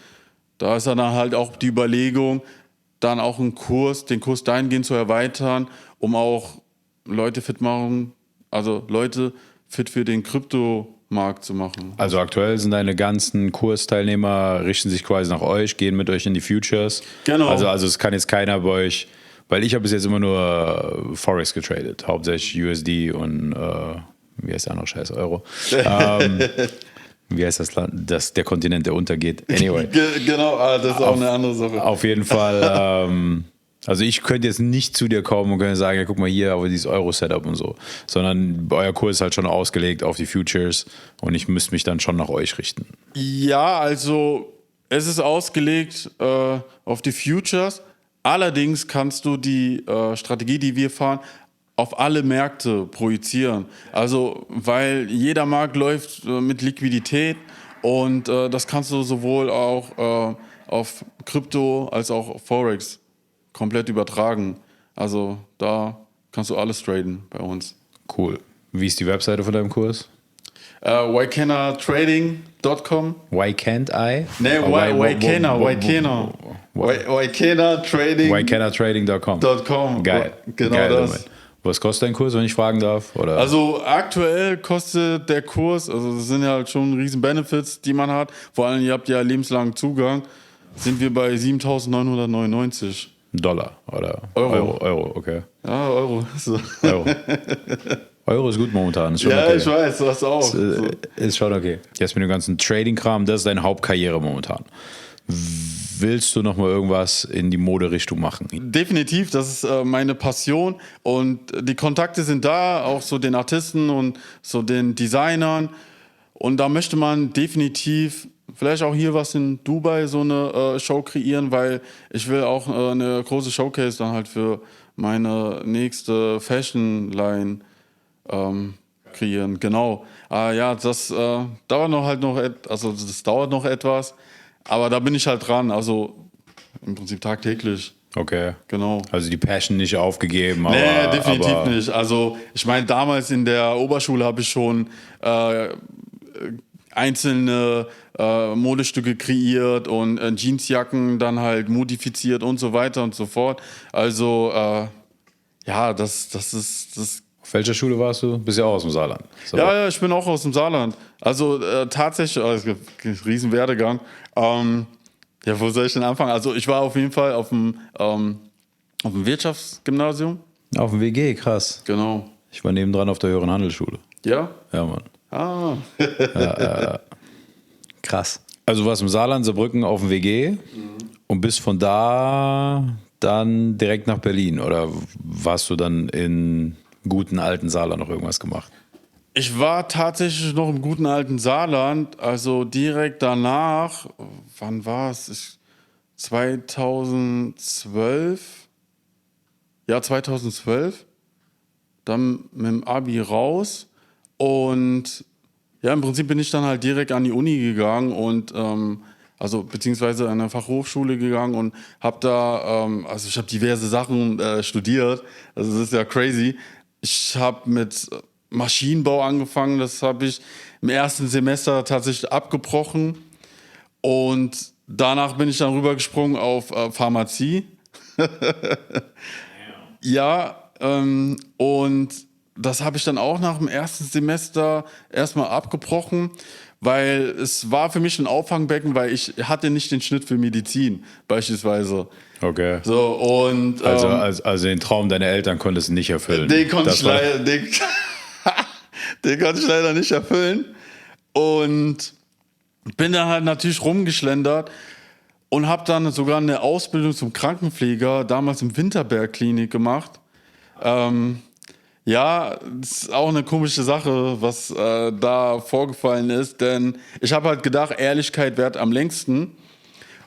Speaker 2: da ist dann halt auch die Überlegung, dann auch den Kurs dahingehend zu erweitern, um auch Leute fit für den Kryptomarkt zu machen.
Speaker 1: Also aktuell sind deine ganzen Kursteilnehmer, richten sich quasi nach euch, gehen mit euch in die Futures.
Speaker 2: Genau.
Speaker 1: Also es kann jetzt keiner bei euch, weil ich habe bis jetzt immer nur Forex getradet, hauptsächlich USD und wie heißt der andere Scheiß, Euro. Wie heißt das Land? Der Kontinent, der untergeht. Anyway.
Speaker 2: Genau, das ist auch eine andere Sache.
Speaker 1: Auf jeden Fall, also ich könnte jetzt nicht zu dir kommen und könnte sagen, ja, guck mal hier, aber dieses Euro-Setup und so. Sondern euer Kurs ist halt schon ausgelegt auf die Futures und ich müsste mich dann schon nach euch richten.
Speaker 2: Ja, also es ist ausgelegt auf die Futures. Allerdings kannst du die Strategie, die wir fahren, auf alle Märkte projizieren. Also, weil jeder Markt läuft mit Liquidität und das kannst du sowohl auch auf Krypto als auch auf Forex komplett übertragen. Also, da kannst du alles traden bei uns.
Speaker 1: Cool. Wie ist die Webseite von deinem Kurs?
Speaker 2: Whycanatrading.com.
Speaker 1: Why can't I?
Speaker 2: Nee, Whycanatrading.com.
Speaker 1: Geil.
Speaker 2: Genau
Speaker 1: Geil,
Speaker 2: das.
Speaker 1: Moment. Was kostet dein Kurs, wenn ich fragen darf? Oder?
Speaker 2: Also aktuell kostet der Kurs, also das sind ja halt schon riesen Benefits, die man hat. Vor allem, ihr habt ja lebenslangen Zugang. Sind wir bei 7.999
Speaker 1: Dollar oder
Speaker 2: Euro,
Speaker 1: okay.
Speaker 2: Ja, Euro. So.
Speaker 1: Euro ist gut momentan. Ist schon
Speaker 2: Ja,
Speaker 1: okay.
Speaker 2: ich weiß, du hast auch.
Speaker 1: Ist schon okay. Jetzt mit dem ganzen Trading-Kram, das ist deine Hauptkarriere momentan. Willst du noch mal irgendwas in die Moderichtung machen?
Speaker 2: Definitiv, das ist meine Passion und die Kontakte sind da, auch so den Artisten und so den Designern und da möchte man definitiv vielleicht auch hier was in Dubai so eine Show kreieren, weil ich will auch eine große Showcase dann halt für meine nächste Fashion-Line kreieren, genau. Ja, das dauert noch etwas. Aber da bin ich halt dran, also im Prinzip tagtäglich.
Speaker 1: Okay.
Speaker 2: Genau.
Speaker 1: Also die Passion nicht aufgegeben.
Speaker 2: Nee, definitiv nicht. Also ich meine, damals in der Oberschule habe ich schon einzelne Modestücke kreiert und Jeansjacken dann halt modifiziert und so weiter und so fort. Also ja, das ist...
Speaker 1: Auf welcher Schule warst du? Bist ja auch aus dem Saarland. So.
Speaker 2: Ja, ich bin auch aus dem Saarland. Also tatsächlich, riesen Werdegang. Ja, wo soll ich denn anfangen? Also ich war auf jeden Fall auf dem Wirtschaftsgymnasium.
Speaker 1: Auf dem WG, krass.
Speaker 2: Genau.
Speaker 1: Ich war nebendran auf der höheren Handelsschule.
Speaker 2: Ja?
Speaker 1: Ja, Mann.
Speaker 2: Ah.
Speaker 1: Krass. Also du warst im Saarland, Saarbrücken auf dem WG und bist von da dann direkt nach Berlin oder warst du dann in guten alten Saarland noch irgendwas gemacht?
Speaker 2: Ich war tatsächlich noch im guten alten Saarland, also direkt danach, wann war es? 2012? Ja, 2012. Dann mit dem Abi raus und ja, im Prinzip bin ich dann halt direkt an die Uni gegangen und also beziehungsweise an eine Fachhochschule gegangen und habe da, also ich habe diverse Sachen studiert, also das ist ja crazy. Ich habe mit Maschinenbau angefangen, das habe ich im ersten Semester tatsächlich abgebrochen und danach bin ich dann rübergesprungen auf Pharmazie. Ja, und das habe ich dann auch nach dem ersten Semester erstmal abgebrochen, weil es war für mich ein Auffangbecken, weil ich hatte nicht den Schnitt für Medizin beispielsweise.
Speaker 1: Okay.
Speaker 2: So, und
Speaker 1: Also den Traum deiner Eltern konntest du nicht erfüllen.
Speaker 2: den konnte ich leider, den konnte ich leider nicht erfüllen. Und bin dann halt natürlich rumgeschlendert und habe dann sogar eine Ausbildung zum Krankenpfleger damals im Winterberg-Klinik gemacht. Ja, das ist auch eine komische Sache, was da vorgefallen ist, denn ich habe halt gedacht, Ehrlichkeit währt am längsten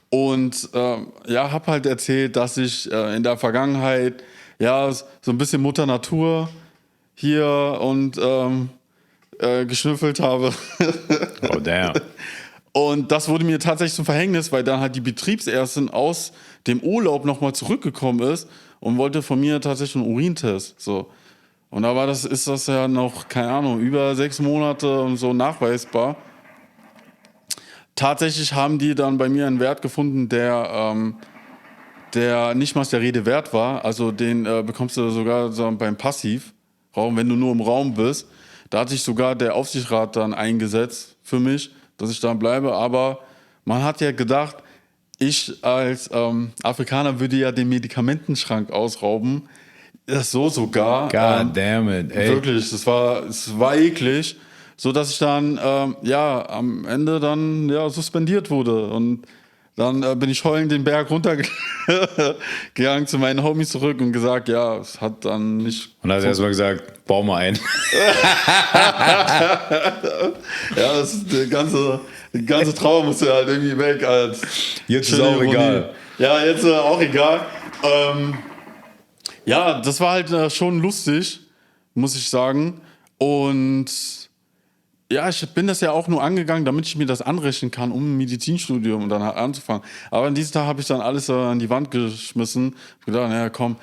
Speaker 2: und ja, habe halt erzählt, dass ich in der Vergangenheit ja so ein bisschen Mutter Natur hier und geschnüffelt habe.
Speaker 1: Oh, damn.
Speaker 2: Und das wurde mir tatsächlich zum Verhängnis, weil dann halt die Betriebsärztin aus dem Urlaub nochmal zurückgekommen ist und wollte von mir tatsächlich einen Urintest. So. Und da ist das ja noch, keine Ahnung, über 6 Monate und so nachweisbar. Tatsächlich haben die dann bei mir einen Wert gefunden, der nicht mal der Rede wert war. Also den bekommst du sogar so beim Passivraum, wenn du nur im Raum bist. Da hat sich sogar der Aufsichtsrat dann eingesetzt für mich, dass ich da bleibe. Aber man hat ja gedacht, ich als Afrikaner würde ja den Medikamentenschrank ausrauben. Das so sogar.
Speaker 1: God damn it, ey.
Speaker 2: Wirklich, es war eklig. So dass ich dann ja am Ende dann ja suspendiert wurde. Und dann bin ich heulend den Berg runtergegangen zu meinen Homies zurück und gesagt, ja, es hat dann nicht.
Speaker 1: Und hast erstmal gesagt, bau mal ein.
Speaker 2: Ja, das ist die ganze Trauer musste halt irgendwie weg. Als
Speaker 1: Jetzt ist auch egal.
Speaker 2: Ja, jetzt auch egal. Ja, das war halt schon lustig, muss ich sagen. Und ja, ich bin das ja auch nur angegangen, damit ich mir das anrechnen kann, um ein Medizinstudium dann halt anzufangen. Aber an diesem Tag habe ich dann alles an die Wand geschmissen. Ich gedacht, naja, komm,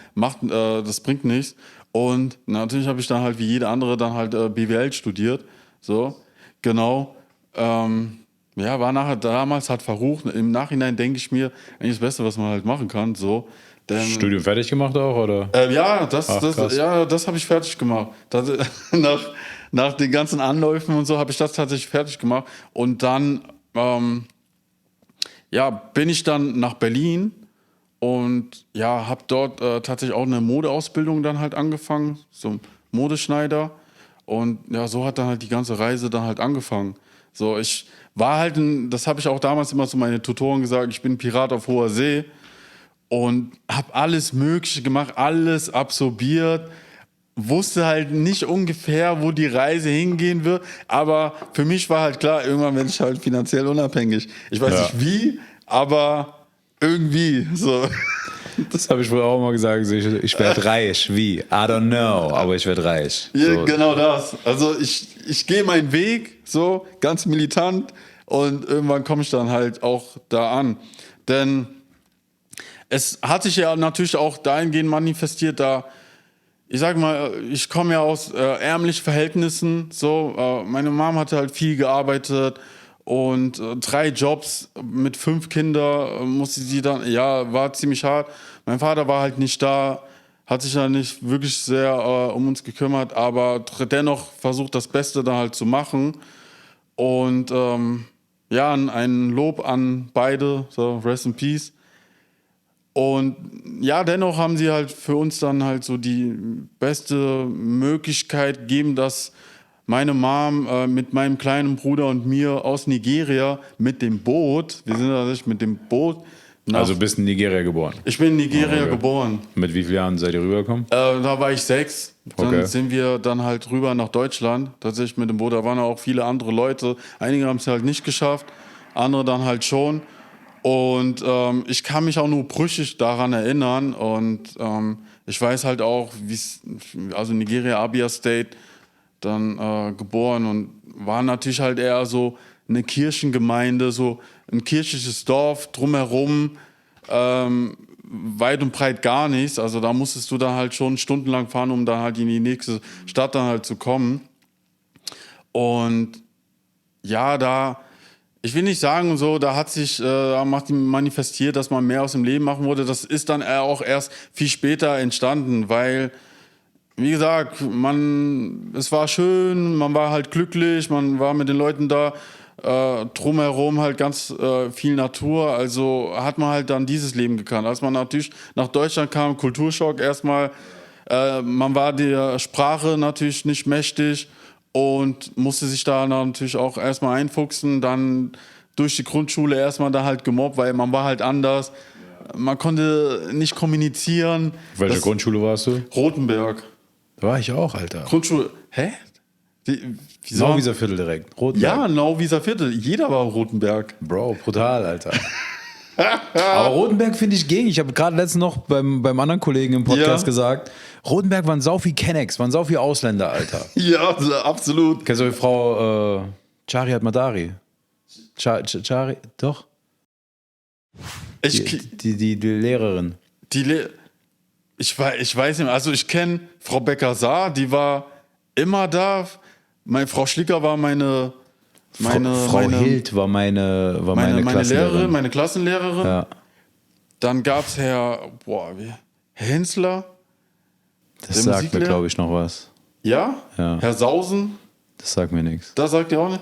Speaker 2: das bringt nichts. Und natürlich habe ich dann halt wie jeder andere dann halt BWL studiert. So, genau. Ja, war damals halt verrucht. Im Nachhinein denke ich mir, eigentlich das Beste, was man halt machen kann. So. Denn,
Speaker 1: Studium fertig gemacht auch, oder?
Speaker 2: Ja, das habe ich fertig gemacht. Nach den ganzen Anläufen und so habe ich das tatsächlich fertig gemacht. Und dann ja, bin ich dann nach Berlin und ja, habe dort tatsächlich auch eine Modeausbildung dann halt angefangen, so Modeschneider. Und ja, so hat dann halt die ganze Reise dann halt angefangen. So, ich war halt, das habe ich auch damals immer zu meinen Tutoren gesagt, ich bin ein Pirat auf hoher See. Und habe alles Mögliche gemacht, alles absorbiert, wusste halt nicht ungefähr, wo die Reise hingehen wird, aber für mich war halt klar, irgendwann werde ich halt finanziell unabhängig. Ich weiß nicht wie, aber irgendwie so.
Speaker 1: Das habe ich wohl auch mal gesagt, ich werde reich, wie? I don't know, aber ich werde reich.
Speaker 2: Ja,
Speaker 1: so.
Speaker 2: genau das. Also ich gehe meinen Weg, so ganz militant und irgendwann komme ich dann halt auch da an. Denn es hat sich ja natürlich auch dahingehend manifestiert, da, ich sag mal, ich komme ja aus ärmlichen Verhältnissen, so, meine Mom hatte halt viel gearbeitet und 3 Jobs mit 5 Kindern musste sie dann, ja, war ziemlich hart. Mein Vater war halt nicht da, hat sich ja nicht wirklich sehr um uns gekümmert, aber dennoch versucht, das Beste da halt zu machen. Und ja, ein Lob an beide, so, rest in peace. Und ja, dennoch haben sie halt für uns dann halt so die beste Möglichkeit gegeben, dass meine Mom mit meinem kleinen Bruder und mir aus Nigeria mit dem Boot, wir sind natürlich mit dem Boot
Speaker 1: Also bist in Nigeria geboren?
Speaker 2: Ich bin in Nigeria geboren.
Speaker 1: Mit wie vielen Jahren seid ihr rübergekommen?
Speaker 2: Da war ich 6. Dann sind wir dann halt rüber nach Deutschland, tatsächlich mit dem Boot. Da waren auch viele andere Leute. Einige haben es halt nicht geschafft, andere dann halt schon. Und ich kann mich auch nur brüchig daran erinnern. Und ich weiß halt auch, also Nigeria, Abia State, dann geboren und war natürlich halt eher so eine Kirchengemeinde, so ein kirchliches Dorf drumherum, weit und breit gar nichts. Also da musstest du dann halt schon stundenlang fahren, um dann halt in die nächste Stadt dann halt zu kommen. Und ja, ich will nicht sagen so, da hat sich manifestiert, dass man mehr aus dem Leben machen wollte. Das ist dann auch erst viel später entstanden, weil, wie gesagt, es war schön, man war halt glücklich, man war mit den Leuten da, drumherum halt ganz viel Natur, also hat man halt dann dieses Leben gekannt. Als man natürlich nach Deutschland kam, Kulturschock erstmal, man war der Sprache natürlich nicht mächtig und musste sich da natürlich auch erstmal einfuchsen, dann durch die Grundschule erstmal da halt gemobbt, weil man war halt anders, man konnte nicht kommunizieren.
Speaker 1: Welche Grundschule warst du?
Speaker 2: Rotenberg.
Speaker 1: Da war ich auch, Alter.
Speaker 2: Grundschule, hä?
Speaker 1: Nauwieser Viertel direkt. Rotenberg.
Speaker 2: Ja, Nauwieser Viertel. Jeder war Rotenberg.
Speaker 1: Bro, brutal, Alter. Aber Rotenberg finde ich gegen. Ich habe gerade letztens noch beim anderen Kollegen im Podcast gesagt, Rotenberg waren sau viel Kennex, waren sau viel Ausländer, Alter.
Speaker 2: Ja, absolut.
Speaker 1: Kennst du die Frau Chariat Madari? Chari, doch? Die Lehrerin.
Speaker 2: Ich weiß nicht, also ich kenne Frau Becker-Saar, die war immer da. Frau Schlicker war
Speaker 1: Frau Hild war meine
Speaker 2: Lehrerin, meine Klassenlehrerin.
Speaker 1: Ja.
Speaker 2: Dann gab es Herr Hensler.
Speaker 1: Das sagt mir, glaube ich, noch was.
Speaker 2: Ja?
Speaker 1: Ja?
Speaker 2: Herr Sausen.
Speaker 1: Das sagt mir nichts.
Speaker 2: Das sagt ihr auch nicht?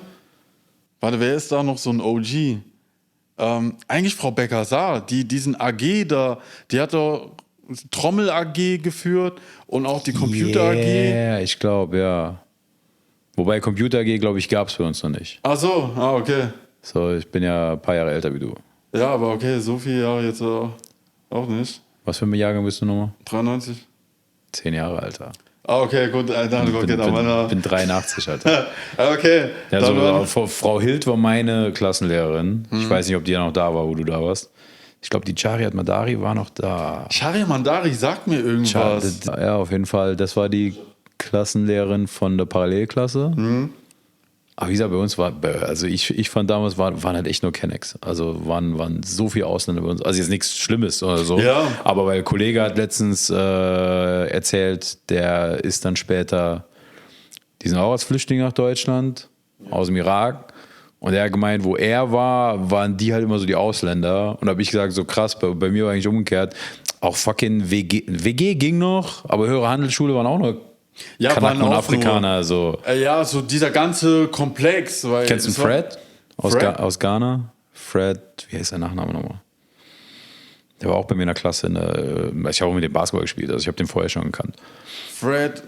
Speaker 2: Warte, wer ist da noch so ein OG? Eigentlich Frau Becker-Saar, diesen AG da, die hat doch Trommel AG geführt und auch die Computer AG.
Speaker 1: Ja, ich glaube, ja. Wobei Computer AG, glaube ich, gab es bei uns noch nicht.
Speaker 2: Ach so, okay.
Speaker 1: So, ich bin ja ein paar Jahre älter wie du.
Speaker 2: Ja, aber okay, so viele Jahre jetzt auch nicht.
Speaker 1: Was für ein Jahrgang bist du nochmal?
Speaker 2: 93.
Speaker 1: 10 Jahre, Alter.
Speaker 2: Okay, gut.
Speaker 1: Ich bin 83, Alter.
Speaker 2: Okay.
Speaker 1: Ja, Frau Hild war meine Klassenlehrerin. Ich weiß nicht, ob die ja noch da war, wo du da warst. Ich glaube, die Chariat Madari war noch da.
Speaker 2: Chariat Madari sagt mir irgendwas.
Speaker 1: Ja, auf jeden Fall. Das war die Klassenlehrerin von der Parallelklasse. Aber wie gesagt, bei uns also ich fand damals, waren halt echt nur Kennex. Also waren so viele Ausländer bei uns. Also jetzt nichts Schlimmes oder so.
Speaker 2: Ja.
Speaker 1: Aber weil ein Kollege hat letztens erzählt, der ist dann später, die sind auch als Flüchtling nach Deutschland, aus dem Irak. Und er hat gemeint, wo er war, waren die halt immer so die Ausländer. Und da habe ich gesagt, so krass, bei mir war eigentlich umgekehrt. Auch fucking WG ging noch, aber höhere Handelsschule waren auch noch Kanaken und Afrikaner. So.
Speaker 2: Ja, so dieser ganze Komplex.
Speaker 1: Kennst du Fred? Aus Ghana? Fred, wie heißt der Nachname nochmal? Der war auch bei mir in der Klasse. Ich habe auch mit dem Basketball gespielt, also ich habe den vorher schon gekannt.
Speaker 2: Fred,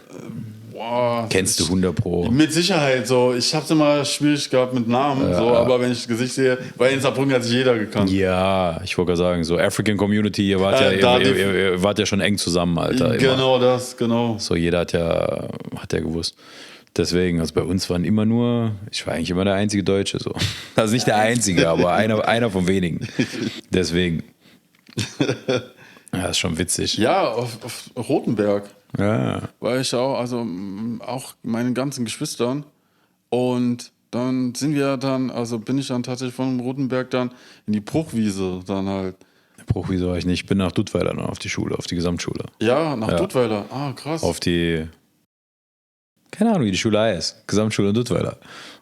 Speaker 2: boah.
Speaker 1: Kennst du 100 Pro?
Speaker 2: Mit Sicherheit, so. Ich habe es immer schwierig gehabt mit Namen, so, aber wenn ich das Gesicht sehe, weil in Saarbrücken hat sich jeder gekannt.
Speaker 1: Ja, ich wollte gerade sagen, so African Community, ihr wart ja schon eng zusammen, Alter.
Speaker 2: Genau, genau.
Speaker 1: So, jeder hat ja gewusst. Deswegen, also bei uns waren immer nur, ich war eigentlich immer der einzige Deutsche, so. Also nicht der einzige, aber einer von wenigen. Deswegen. Ja, ist schon witzig.
Speaker 2: Ja, auf Rotenberg.
Speaker 1: Ja.
Speaker 2: War ich auch meinen ganzen Geschwistern. Und dann bin ich dann tatsächlich von Rotenberg dann in die Bruchwiese dann halt.
Speaker 1: Bruchwiese war ich nicht. Ich bin nach Duttweiler noch auf die Schule, auf die Gesamtschule.
Speaker 2: Ja, nach Duttweiler. Ah, krass.
Speaker 1: Auf die, keine Ahnung, wie die Schule heißt. Gesamtschule in Duttweiler.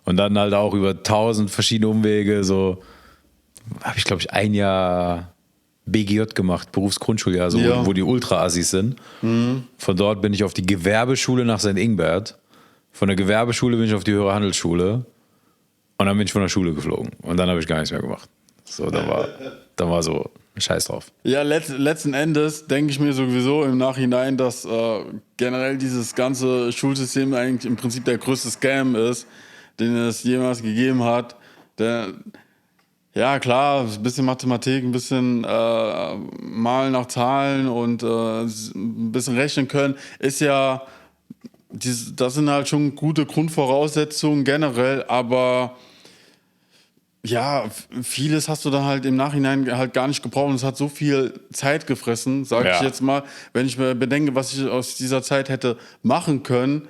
Speaker 1: Und dann halt auch über 1000 verschiedene Umwege, so habe ich, glaube ich, ein Jahr BGJ gemacht, Berufsgrundschuljahr, also wo die Ultra-Assis sind. Von dort bin ich auf die Gewerbeschule nach St. Ingbert. Von der Gewerbeschule bin ich auf die höhere Handelsschule. Und dann bin ich von der Schule geflogen. Und dann habe ich gar nichts mehr gemacht. So, da war dann war so, scheiß drauf.
Speaker 2: Ja, letzten Endes denke ich mir sowieso im Nachhinein, dass generell dieses ganze Schulsystem eigentlich im Prinzip der größte Scam ist, den es jemals gegeben hat. Ja, klar, ein bisschen Mathematik, ein bisschen Malen nach Zahlen und ein bisschen rechnen können, ist ja, das sind halt schon gute Grundvoraussetzungen generell, aber ja, vieles hast du dann halt im Nachhinein halt gar nicht gebraucht und es hat so viel Zeit gefressen, sage ich jetzt mal, wenn ich mir bedenke, was ich aus dieser Zeit hätte machen können,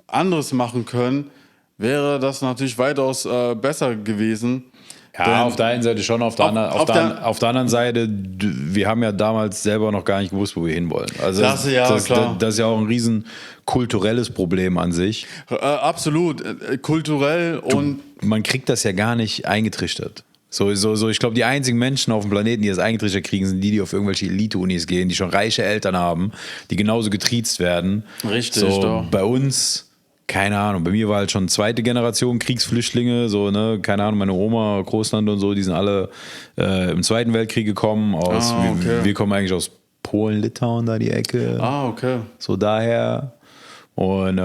Speaker 2: anderes machen können, wäre das natürlich weitaus besser gewesen.
Speaker 1: Ja, auf der einen Seite schon, auf der anderen Seite, wir haben ja damals selber noch gar nicht gewusst, wo wir hinwollen. Also das ist ja auch ein riesen kulturelles Problem an sich.
Speaker 2: Absolut, kulturell und...
Speaker 1: Man kriegt das ja gar nicht eingetrichtert. So, ich glaube, die einzigen Menschen auf dem Planeten, die das eingetrichtert kriegen, sind die auf irgendwelche Elite-Unis gehen, die schon reiche Eltern haben, die genauso getriezt werden.
Speaker 2: Richtig,
Speaker 1: so,
Speaker 2: doch.
Speaker 1: Bei uns... Keine Ahnung, bei mir war halt schon zweite Generation Kriegsflüchtlinge, so, ne, keine Ahnung, meine Oma, Großtante und so, die sind alle im Zweiten Weltkrieg gekommen, wir kommen eigentlich aus Polen, Litauen, da die Ecke.
Speaker 2: Okay.
Speaker 1: So daher. Und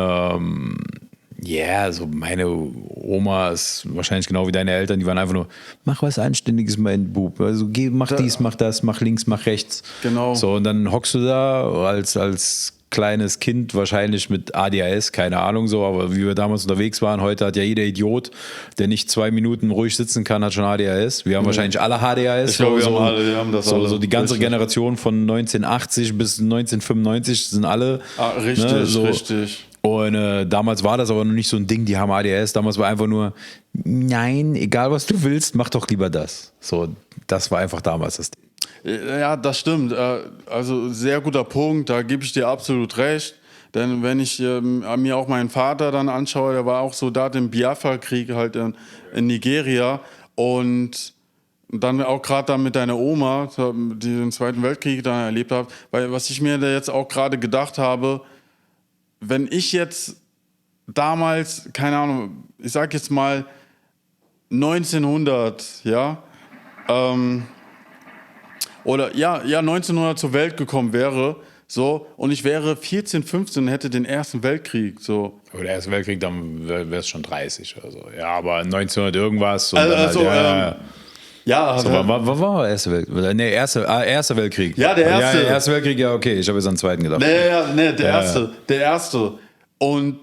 Speaker 1: so meine Oma ist wahrscheinlich genau wie deine Eltern, die waren einfach nur, mach was Anständiges, mein Bub. Also mach dies, mach das, mach links, mach rechts.
Speaker 2: Genau.
Speaker 1: So, und dann hockst du da als kleines Kind wahrscheinlich mit ADHS, keine Ahnung so, aber wie wir damals unterwegs waren, heute hat ja jeder Idiot, der nicht 2 Minuten ruhig sitzen kann, hat schon ADHS. Wir haben wahrscheinlich alle ADHS.
Speaker 2: Ich glaube, wir haben das alle.
Speaker 1: So die ganze Generation von 1980 bis 1995 sind alle.
Speaker 2: Richtig.
Speaker 1: Und damals war das aber noch nicht so ein Ding, die haben ADHS. Damals war einfach nur, nein, egal was du willst, mach doch lieber das. So, das war einfach damals das Ding.
Speaker 2: Ja, das stimmt. Also sehr guter Punkt, da gebe ich dir absolut recht. Denn wenn ich mir auch meinen Vater dann anschaue, der war auch Soldat im Biafra-Krieg halt in Nigeria und dann auch gerade dann mit deiner Oma, die den Zweiten Weltkrieg dann erlebt hat, weil was ich mir da jetzt auch gerade gedacht habe, wenn ich jetzt damals, keine Ahnung, ich sag jetzt mal 1900, oder 1900 zur Welt gekommen wäre, so, und ich wäre 14, 15 und hätte den Ersten Weltkrieg, so.
Speaker 1: Aber der Erste Weltkrieg, dann wäre es schon 30 oder so. Ja, aber 1900 irgendwas.
Speaker 2: Was
Speaker 1: war der Erste Weltkrieg? Nee, Erster Weltkrieg.
Speaker 2: Ja, der Erste.
Speaker 1: Ja, Erster Weltkrieg, ja, okay, ich habe jetzt an den Zweiten gedacht.
Speaker 2: Der Erste. Und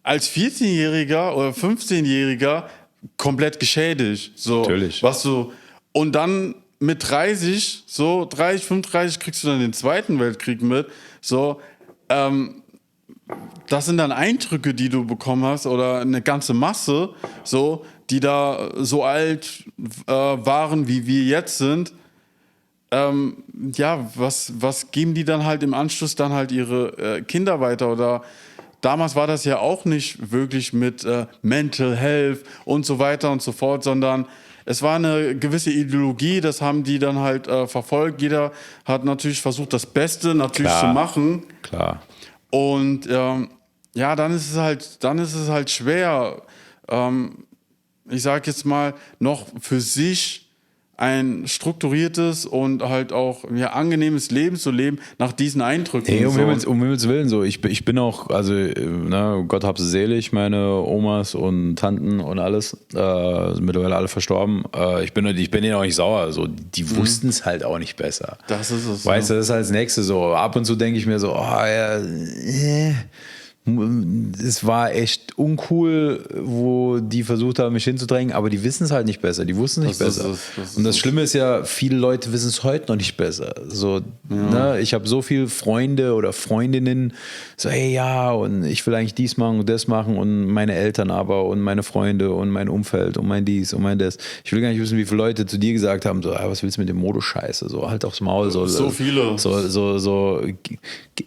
Speaker 2: als 14-Jähriger oder 15-Jähriger komplett geschädigt, so.
Speaker 1: Natürlich.
Speaker 2: Und dann mit 30, 35 kriegst du dann den Zweiten Weltkrieg mit. So, das sind dann Eindrücke, die du bekommen hast oder eine ganze Masse, so, die da so alt waren, wie wir jetzt sind. Was geben die dann halt im Anschluss dann halt ihre Kinder weiter? Oder damals war das ja auch nicht wirklich mit Mental Health und so weiter und so fort, sondern es war eine gewisse Ideologie, das haben die dann halt verfolgt. Jeder hat natürlich versucht, das Beste natürlich zu machen.
Speaker 1: Klar.
Speaker 2: Und dann ist es halt schwer, ich sag jetzt mal, noch für sich ein strukturiertes und halt auch angenehmes Leben zu leben nach diesen Eindrücken.
Speaker 1: Hey, um Himmels Willen, so. Ich bin auch, also, Gott hab sie selig, meine Omas und Tanten und alles, sind mittlerweile alle verstorben. Ich bin denen auch nicht sauer, so. Die wussten es halt auch nicht besser.
Speaker 2: Das ist es.
Speaker 1: Weißt du, das ist halt das Nächste so. Ab und zu denke ich mir so, es war echt uncool, wo die versucht haben, mich hinzudrängen, aber die wissen es halt nicht besser. Die wussten es nicht besser. Und das Schlimme ist ja, viele Leute wissen es heute noch nicht besser. So, ich habe so viele Freunde oder Freundinnen, so, hey, ja, und ich will eigentlich dies machen und das machen und meine Eltern aber und meine Freunde und mein Umfeld und mein dies und mein das. Ich will gar nicht wissen, wie viele Leute zu dir gesagt haben, so, was willst du mit dem Modescheiße? So, halt aufs Maul.
Speaker 2: So viele.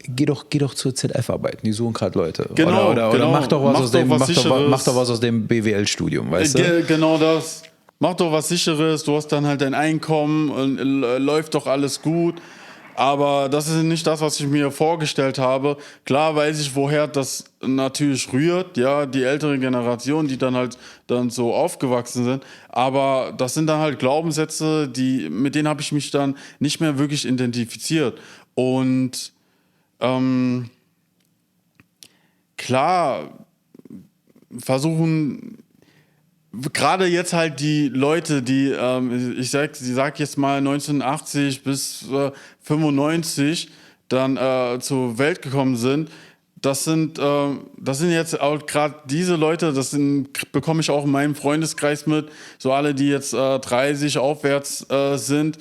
Speaker 1: Geh doch zur ZF arbeiten, die suchen gerade Leute.
Speaker 2: Genau,
Speaker 1: oder mach doch was aus dem BWL-Studium, weißt du?
Speaker 2: Genau das. Mach doch was Sicheres, du hast dann halt dein Einkommen und läuft doch alles gut. Aber das ist nicht das, was ich mir vorgestellt habe. Klar weiß ich, woher das natürlich rührt, ja, die ältere Generation, die dann halt dann so aufgewachsen sind. Aber das sind dann halt Glaubenssätze, mit denen habe ich mich dann nicht mehr wirklich identifiziert. Und klar versuchen gerade jetzt halt die Leute, die, ich sag jetzt mal 1980 bis 95 dann zur Welt gekommen sind, das sind jetzt auch gerade diese Leute, bekomme ich auch in meinem Freundeskreis mit, so alle, die jetzt 30 aufwärts sind,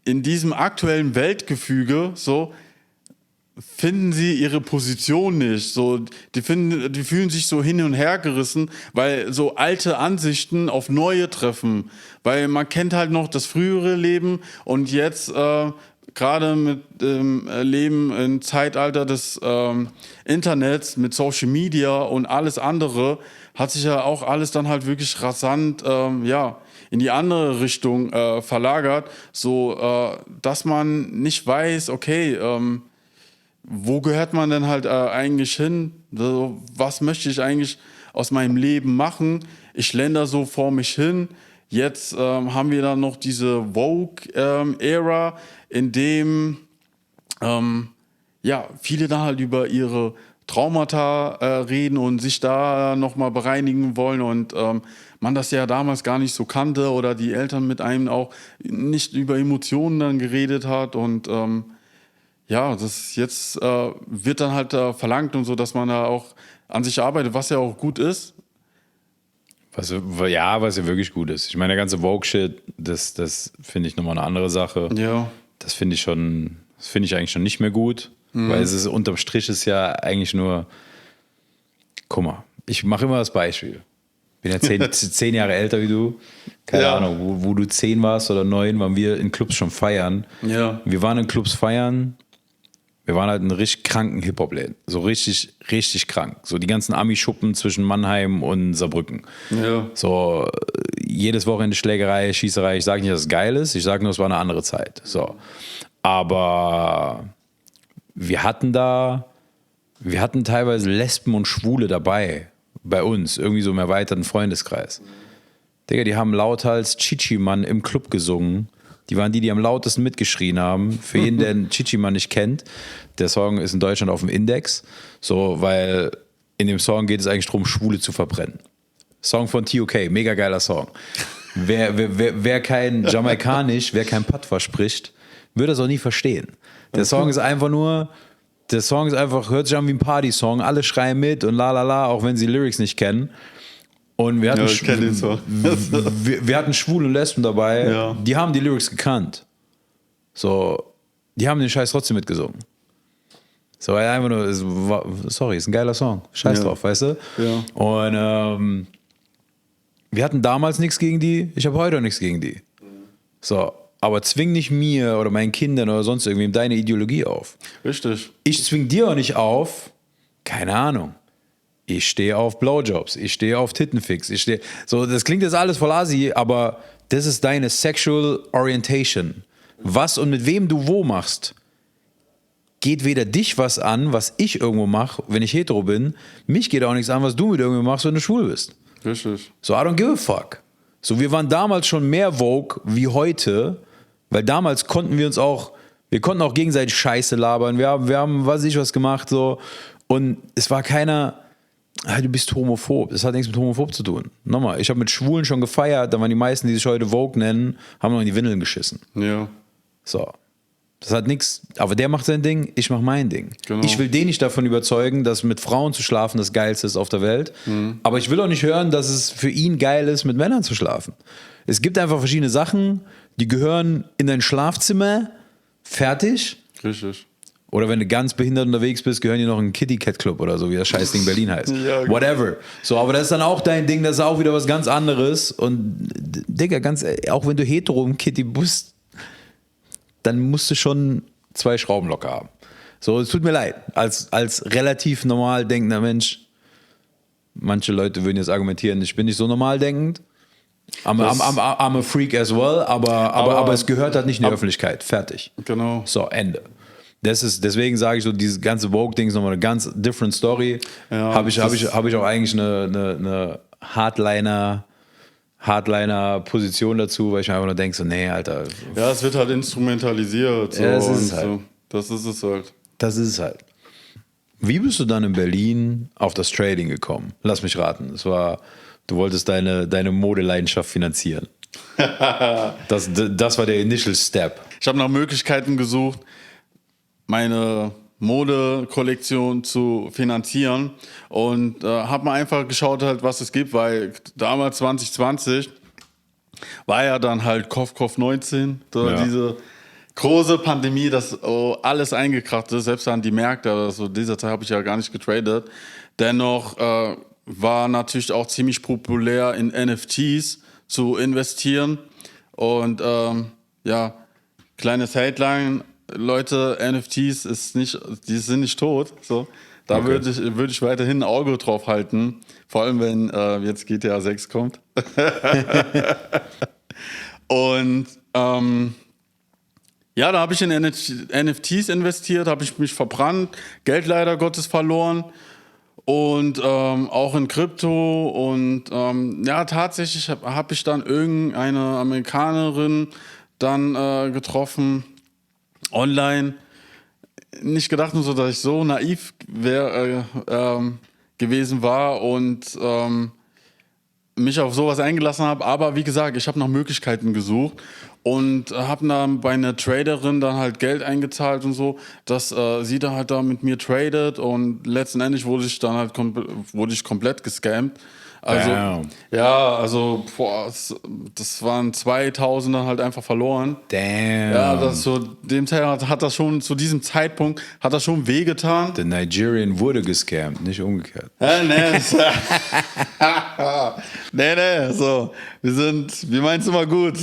Speaker 2: in diesem aktuellen Weltgefüge so finden sie ihre Position nicht. So, die fühlen sich so hin und her gerissen, weil so alte Ansichten auf neue treffen. Weil man kennt halt noch das frühere Leben und jetzt gerade mit dem Leben im Zeitalter des Internets, mit Social Media und alles andere, hat sich ja auch alles dann halt wirklich rasant, in die andere Richtung verlagert, so dass man nicht weiß, okay, wo gehört man denn halt eigentlich hin? Also, was möchte ich eigentlich aus meinem Leben machen? Ich schlender so vor mich hin. Jetzt haben wir dann noch diese Vogue-Ära, in dem viele dann halt über ihre Traumata reden und sich da nochmal bereinigen wollen und man das ja damals gar nicht so kannte oder die Eltern mit einem auch nicht über Emotionen dann geredet hat und das jetzt wird dann halt verlangt und so, dass man da auch an sich arbeitet, was ja auch gut ist.
Speaker 1: Was ja wirklich gut ist. Ich meine, der ganze Vogue-Shit, das finde ich nochmal eine andere Sache.
Speaker 2: Ja.
Speaker 1: Das finde ich eigentlich schon nicht mehr gut, weil es ist unterm Strich ist ja eigentlich nur, guck mal, ich mache immer das Beispiel. Bin ja 10 Jahre älter wie du. Keine Ahnung, wo du 10 warst oder 9, waren wir in Clubs schon feiern.
Speaker 2: Ja.
Speaker 1: Wir waren in Clubs feiern. Wir waren halt in richtig kranken Hip-Hop-Läden. So richtig, richtig krank. So die ganzen Ami-Schuppen zwischen Mannheim und Saarbrücken.
Speaker 2: Ja.
Speaker 1: So jedes Wochenende Schlägerei, Schießerei. Ich sage nicht, dass es geil ist. Ich sage nur, es war eine andere Zeit. So. Aber wir hatten teilweise Lesben und Schwule dabei. Bei uns. Irgendwie so im erweiterten Freundeskreis. Digga, die haben lauthals Chichi-Mann im Club gesungen. Die waren die am lautesten mitgeschrien haben. Für jeden, der einen Chichi-Mann nicht kennt, der Song ist in Deutschland auf dem Index. So, weil in dem Song geht es eigentlich darum, Schwule zu verbrennen. Song von TOK, mega geiler Song. Wer kein Jamaikanisch, wer kein Patois spricht, würde das auch nie verstehen. Der Song ist einfach, hört sich an wie ein Party-Song, alle schreien mit und la la la, auch wenn sie Lyrics nicht kennen. Und wir hatten, wir hatten Schwule und Lesben dabei, die haben die Lyrics gekannt. So, die haben den Scheiß trotzdem mitgesungen. So, einfach nur, ist ein geiler Song. Scheiß drauf, weißt du?
Speaker 2: Ja.
Speaker 1: Und wir hatten damals nichts gegen die, ich habe heute auch nichts gegen die. So, aber zwing nicht mir oder meinen Kindern oder sonst irgendwem deine Ideologie auf.
Speaker 2: Richtig.
Speaker 1: Ich zwing dir auch nicht auf, keine Ahnung. Ich stehe auf Blowjobs, ich stehe auf Tittenfix, so, das klingt jetzt alles voll assi, aber das ist deine Sexual Orientation. Was und mit wem du wo machst, geht weder dich was an, was ich irgendwo mache, wenn ich hetero bin, mich geht auch nichts an, was du mit irgendwo machst, wenn du schwul bist.
Speaker 2: Richtig.
Speaker 1: So, I don't give a fuck. So, wir waren damals schon mehr Vogue wie heute, weil damals konnten wir auch gegenseitig Scheiße labern, wir haben was gemacht, so, und es war keiner, du bist homophob. Das hat nichts mit homophob zu tun. Nochmal, ich habe mit Schwulen schon gefeiert, da waren die meisten, die sich heute Vogue nennen, haben noch in die Windeln geschissen.
Speaker 2: Ja.
Speaker 1: So. Das hat nichts, aber der macht sein Ding, ich mach mein Ding.
Speaker 2: Genau.
Speaker 1: Ich will den nicht davon überzeugen, dass mit Frauen zu schlafen das Geilste ist auf der Welt. Aber ich will auch nicht hören, dass es für ihn geil ist, mit Männern zu schlafen. Es gibt einfach verschiedene Sachen, die gehören in dein Schlafzimmer, fertig.
Speaker 2: Richtig.
Speaker 1: Oder wenn du ganz behindert unterwegs bist, gehören die noch in einen Kitty Cat Club oder so, wie das Scheißding Berlin heißt.
Speaker 2: Ja,
Speaker 1: whatever. So, aber das ist dann auch dein Ding, das ist auch wieder was ganz anderes. Und Digga, auch wenn du hetero im Kitty bist, dann musst du schon 2 Schrauben locker haben. So, es tut mir leid. Als relativ normal denkender Mensch, manche Leute würden jetzt argumentieren, ich bin nicht so normal denkend, I'm a freak as well, aber es gehört halt nicht in die Öffentlichkeit. Fertig.
Speaker 2: Genau.
Speaker 1: So, Ende. Deswegen sage ich so, dieses ganze Vogue-Ding ist nochmal eine ganz different Story.
Speaker 2: Ja,
Speaker 1: habe ich auch eigentlich eine Hardliner-Position dazu, weil ich mir einfach nur denke, so, nee, Alter.
Speaker 2: Ja, es wird halt instrumentalisiert. So,
Speaker 1: Ja, das ist es halt.
Speaker 2: so. Das ist es halt.
Speaker 1: Das ist es halt. Wie bist du dann in Berlin auf das Trading gekommen? Lass mich raten. Du wolltest deine Modeleidenschaft finanzieren. Das war der Initial Step.
Speaker 2: Ich habe nach Möglichkeiten gesucht, meine Modekollektion zu finanzieren und habe mal einfach geschaut, halt, was es gibt, weil damals 2020 war ja dann halt Covid-19, diese große Pandemie, dass alles eingekracht ist, selbst an die Märkte. Also dieser Zeit habe ich ja gar nicht getradet. Dennoch war natürlich auch ziemlich populär, in NFTs zu investieren. Und kleines Headline, Leute, NFTs die sind nicht tot. So. Da
Speaker 1: Okay.
Speaker 2: würde ich weiterhin ein Auge drauf halten. Vor allem, wenn jetzt GTA 6 kommt. Und da habe ich in NFTs investiert, habe ich mich verbrannt, Geld leider Gottes verloren und auch in Krypto. Und tatsächlich habe ich dann irgendeine Amerikanerin dann getroffen, online. Nicht gedacht nur so, dass ich so naiv gewesen war und mich auf sowas eingelassen habe. Aber wie gesagt, ich habe nach Möglichkeiten gesucht und habe dann bei einer Traderin dann halt Geld eingezahlt und so, dass sie dann halt da mit mir tradet und letztendlich wurde ich dann halt komplett gescammt. Also,
Speaker 1: Damn.
Speaker 2: das waren 2000 dann halt einfach verloren.
Speaker 1: Damn.
Speaker 2: Ja, zu diesem Zeitpunkt hat das schon wehgetan.
Speaker 1: Der Nigerian wurde gescammt, nicht umgekehrt.
Speaker 2: Nee, so. Wir meinen es immer gut.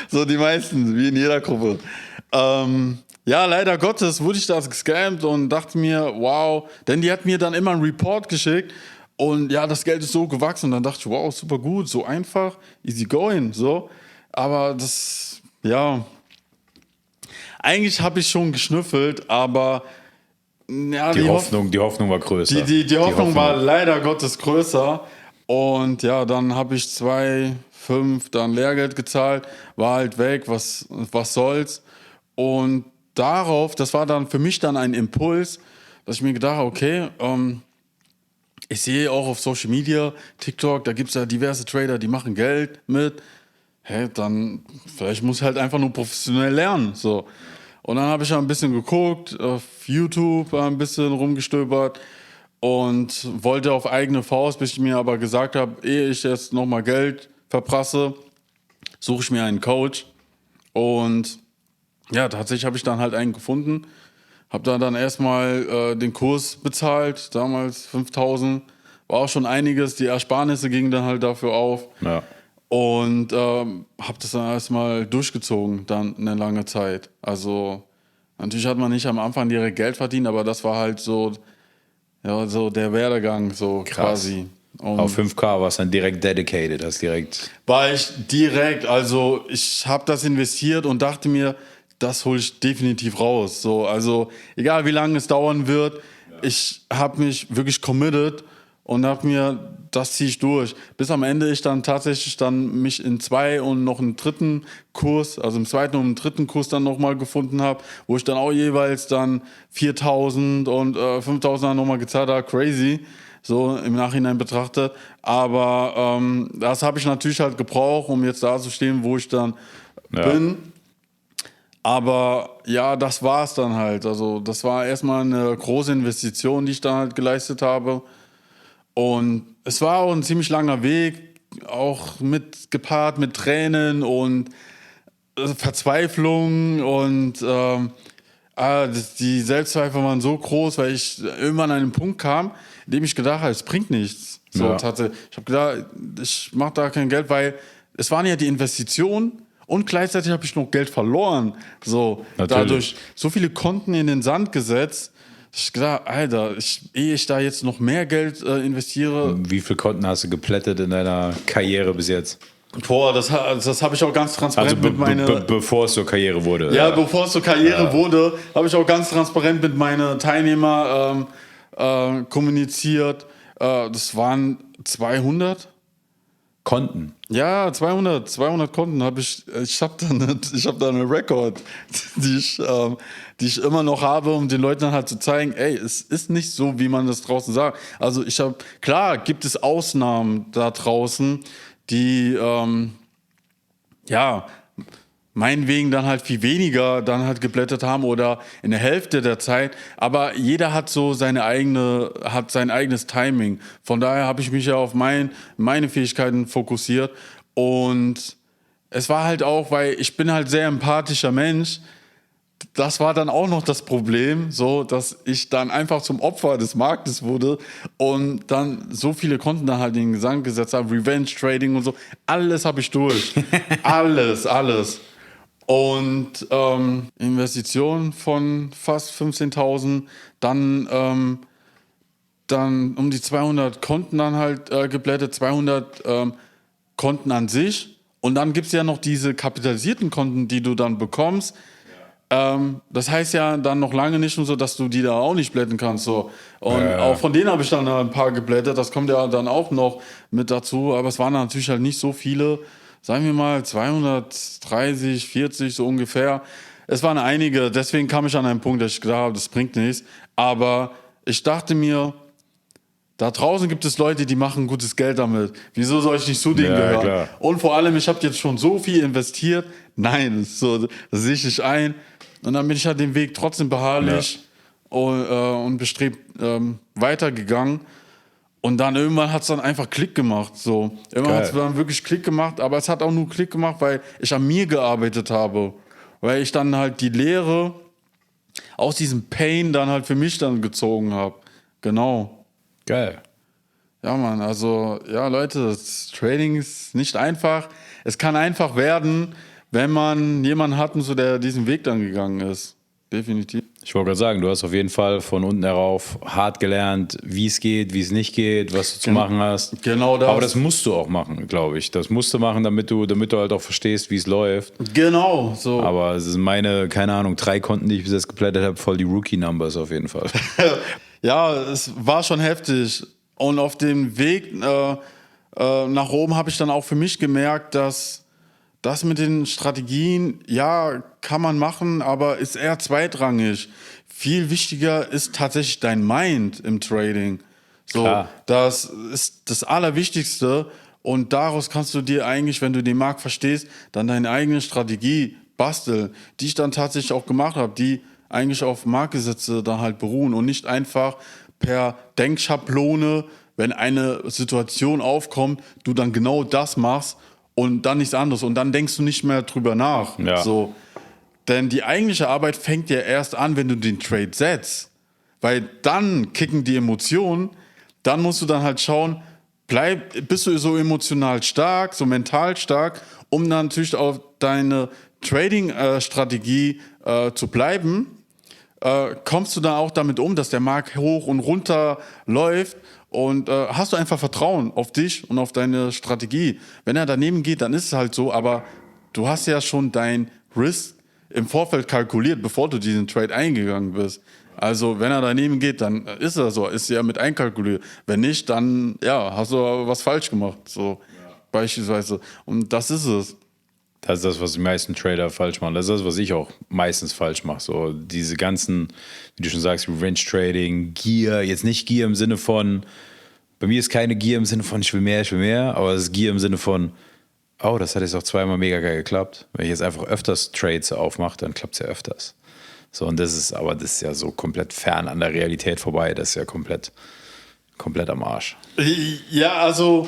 Speaker 2: So die meisten, wie in jeder Gruppe. Leider Gottes wurde ich da gescammt und dachte mir, wow, denn die hat mir dann immer einen Report geschickt und ja, das Geld ist so gewachsen und dann dachte ich, wow, super gut, so einfach, easy going, so. Aber eigentlich habe ich schon geschnüffelt, aber ja,
Speaker 1: Die Hoffnung war größer.
Speaker 2: Die Hoffnung war leider Gottes größer. Und ja, dann habe ich 2,5 dann Lehrgeld gezahlt, war halt weg, was soll's. Und das war dann für mich dann ein Impuls, dass ich mir gedacht habe, okay, ich sehe auch auf Social Media, TikTok, da gibt es ja diverse Trader, die machen Geld mit. Dann vielleicht muss ich halt einfach nur professionell lernen. So. Und dann habe ich ein bisschen geguckt, auf YouTube ein bisschen rumgestöbert und wollte auf eigene Faust, bis ich mir aber gesagt habe, ehe ich jetzt nochmal Geld verprasse, suche ich mir einen Coach. Und ja, tatsächlich habe ich dann halt einen gefunden, habe dann erstmal den Kurs bezahlt, damals 5.000, war auch schon einiges, die Ersparnisse gingen dann halt dafür auf.
Speaker 1: Ja.
Speaker 2: Und habe das dann erstmal durchgezogen, dann eine lange Zeit. Also natürlich hat man nicht am Anfang direkt Geld verdient, aber das war halt so der Werdegang so quasi. Und
Speaker 1: Auf 5K war es dann direkt dedicated,
Speaker 2: war ich direkt, also ich habe das investiert und dachte mir, das hole ich definitiv raus. So, also egal wie lange es dauern wird, ich habe mich wirklich committed und habe mir, das ziehe ich durch. Bis am Ende ich dann tatsächlich dann mich in 2 und noch einen dritten Kurs, also im zweiten und im dritten Kurs dann nochmal gefunden habe, wo ich dann auch jeweils dann 4.000 und 5.000 dann nochmal gezahlt habe. Crazy, so im Nachhinein betrachtet. Aber das habe ich natürlich halt gebraucht, um jetzt da zu stehen, wo ich dann bin. Aber ja, das war es dann halt. Also das war erstmal eine große Investition, die ich dann halt geleistet habe. Und es war auch ein ziemlich langer Weg, auch gepaart mit Tränen und Verzweiflung und die Selbstzweifel waren so groß, weil ich irgendwann an einen Punkt kam, in dem ich gedacht habe, es bringt nichts. Ich habe gedacht, ich mache da kein Geld, weil es waren ja die Investitionen und gleichzeitig habe ich noch Geld verloren. So, dadurch so viele Konten in den Sand gesetzt. Ich gedacht, Alter, ehe ich da jetzt noch mehr Geld investiere.
Speaker 1: Wie viele Konten hast du geplättet in deiner Karriere bis jetzt?
Speaker 2: Boah, das habe ich auch ganz transparent mit meiner...
Speaker 1: bevor es zur Karriere wurde.
Speaker 2: Ja, bevor es zur Karriere wurde, habe ich auch ganz transparent mit meinen Teilnehmern kommuniziert. Das waren 200.
Speaker 1: Konten.
Speaker 2: Ja, 200 Konten habe ich. Ich habe da eine Record, die ich immer noch habe, um den Leuten dann halt zu zeigen, ey, es ist nicht so, wie man das draußen sagt. Also klar, gibt es Ausnahmen da draußen, die, meinetwegen dann halt viel weniger dann halt geblättert haben oder in der Hälfte der Zeit. Aber jeder hat so sein eigenes Timing. Von daher habe ich mich ja auf meine Fähigkeiten fokussiert. Und es war halt auch, weil ich bin halt sehr empathischer Mensch. Das war dann auch noch das Problem, so dass ich dann einfach zum Opfer des Marktes wurde und dann so viele Konten dann halt in den Sand gesetzt habe, Revenge Trading und so. Alles habe ich durch. alles. Und Investitionen von fast 15.000, dann um die 200 Konten dann halt geblättert, 200 Konten an sich. Und dann gibt es ja noch diese kapitalisierten Konten, die du dann bekommst. Das heißt ja dann noch lange nicht nur so, dass du die da auch nicht blättern kannst. So. Und auch von denen habe ich dann ein paar geblättert. Das kommt ja dann auch noch mit dazu. Aber es waren natürlich halt nicht so viele. Sagen wir mal 230, 40 so ungefähr. Es waren einige. Deswegen kam ich an einen Punkt, dass ich gedacht habe, das bringt nichts. Aber ich dachte mir, da draußen gibt es Leute, die machen gutes Geld damit. Wieso soll ich nicht zu denen gehören?
Speaker 1: Klar.
Speaker 2: Und vor allem, ich habe jetzt schon so viel investiert. Nein, das sehe ich nicht ein. Und dann bin ich halt den Weg trotzdem beharrlich und bestrebt weitergegangen. Und dann irgendwann hat es dann einfach Klick gemacht. So. Irgendwann hat es dann wirklich Klick gemacht, aber es hat auch nur Klick gemacht, weil ich an mir gearbeitet habe. Weil ich dann halt die Lehre aus diesem Pain dann halt für mich dann gezogen habe. Genau.
Speaker 1: Geil.
Speaker 2: Ja, Mann, also, ja, Leute, das Trading ist nicht einfach. Es kann einfach werden, wenn man jemanden hat, so, der diesen Weg dann gegangen ist. Definitiv.
Speaker 1: Ich wollte gerade sagen, du hast auf jeden Fall von unten herauf hart gelernt, wie es geht, wie es nicht geht, was du zu machen hast.
Speaker 2: Genau das.
Speaker 1: Aber das musst du auch machen, glaube ich. Das musst du machen, damit du halt auch verstehst, wie es läuft.
Speaker 2: Genau, so.
Speaker 1: Aber es sind meine, keine Ahnung, 3 Konten, die ich bis jetzt geplättet habe, voll die Rookie-Numbers auf jeden Fall.
Speaker 2: Ja, es war schon heftig. Und auf dem Weg nach oben habe ich dann auch für mich gemerkt, dass das mit den Strategien, ja, kann man machen, aber ist eher zweitrangig. Viel wichtiger ist tatsächlich dein Mind im Trading. So,
Speaker 1: Klar.
Speaker 2: das ist das Allerwichtigste. Und daraus kannst du dir eigentlich, wenn du den Markt verstehst, dann deine eigene Strategie basteln, die ich dann tatsächlich auch gemacht habe, die eigentlich auf Marktgesetze dann halt beruhen und nicht einfach per Denkschablone, wenn eine Situation aufkommt, du dann genau das machst und dann nichts anderes und dann denkst du nicht mehr drüber nach.
Speaker 1: Ja.
Speaker 2: So. Denn die eigentliche Arbeit fängt ja erst an, wenn du den Trade setzt. Weil dann kicken die Emotionen, dann musst du dann halt schauen, bist du so emotional stark, so mental stark, um dann natürlich auf deine Trading-Strategie zu bleiben. Kommst du dann auch damit um, dass der Markt hoch und runter läuft und hast du einfach Vertrauen auf dich und auf deine Strategie. Wenn er daneben geht, dann ist es halt so, aber du hast ja schon dein Risk im Vorfeld kalkuliert, bevor du diesen Trade eingegangen bist. Also wenn er daneben geht, dann ist er so, ist ja mit einkalkuliert. Wenn nicht, dann ja, hast du was falsch gemacht, so beispielsweise. Und das ist es.
Speaker 1: Das ist das, was die meisten Trader falsch machen. Das ist das, was ich auch meistens falsch mache. So diese ganzen, wie du schon sagst, Revenge Trading, Gier. Jetzt nicht Gier im Sinne von, bei mir ist keine Gier im Sinne von ich will mehr, aber es ist Gier im Sinne von, oh, das hat jetzt auch zweimal mega geil geklappt. Wenn ich jetzt einfach öfters Trades aufmache, dann klappt es ja öfters. So, und das ist ja so komplett fern an der Realität vorbei. Das ist ja komplett am Arsch.
Speaker 2: Ja, also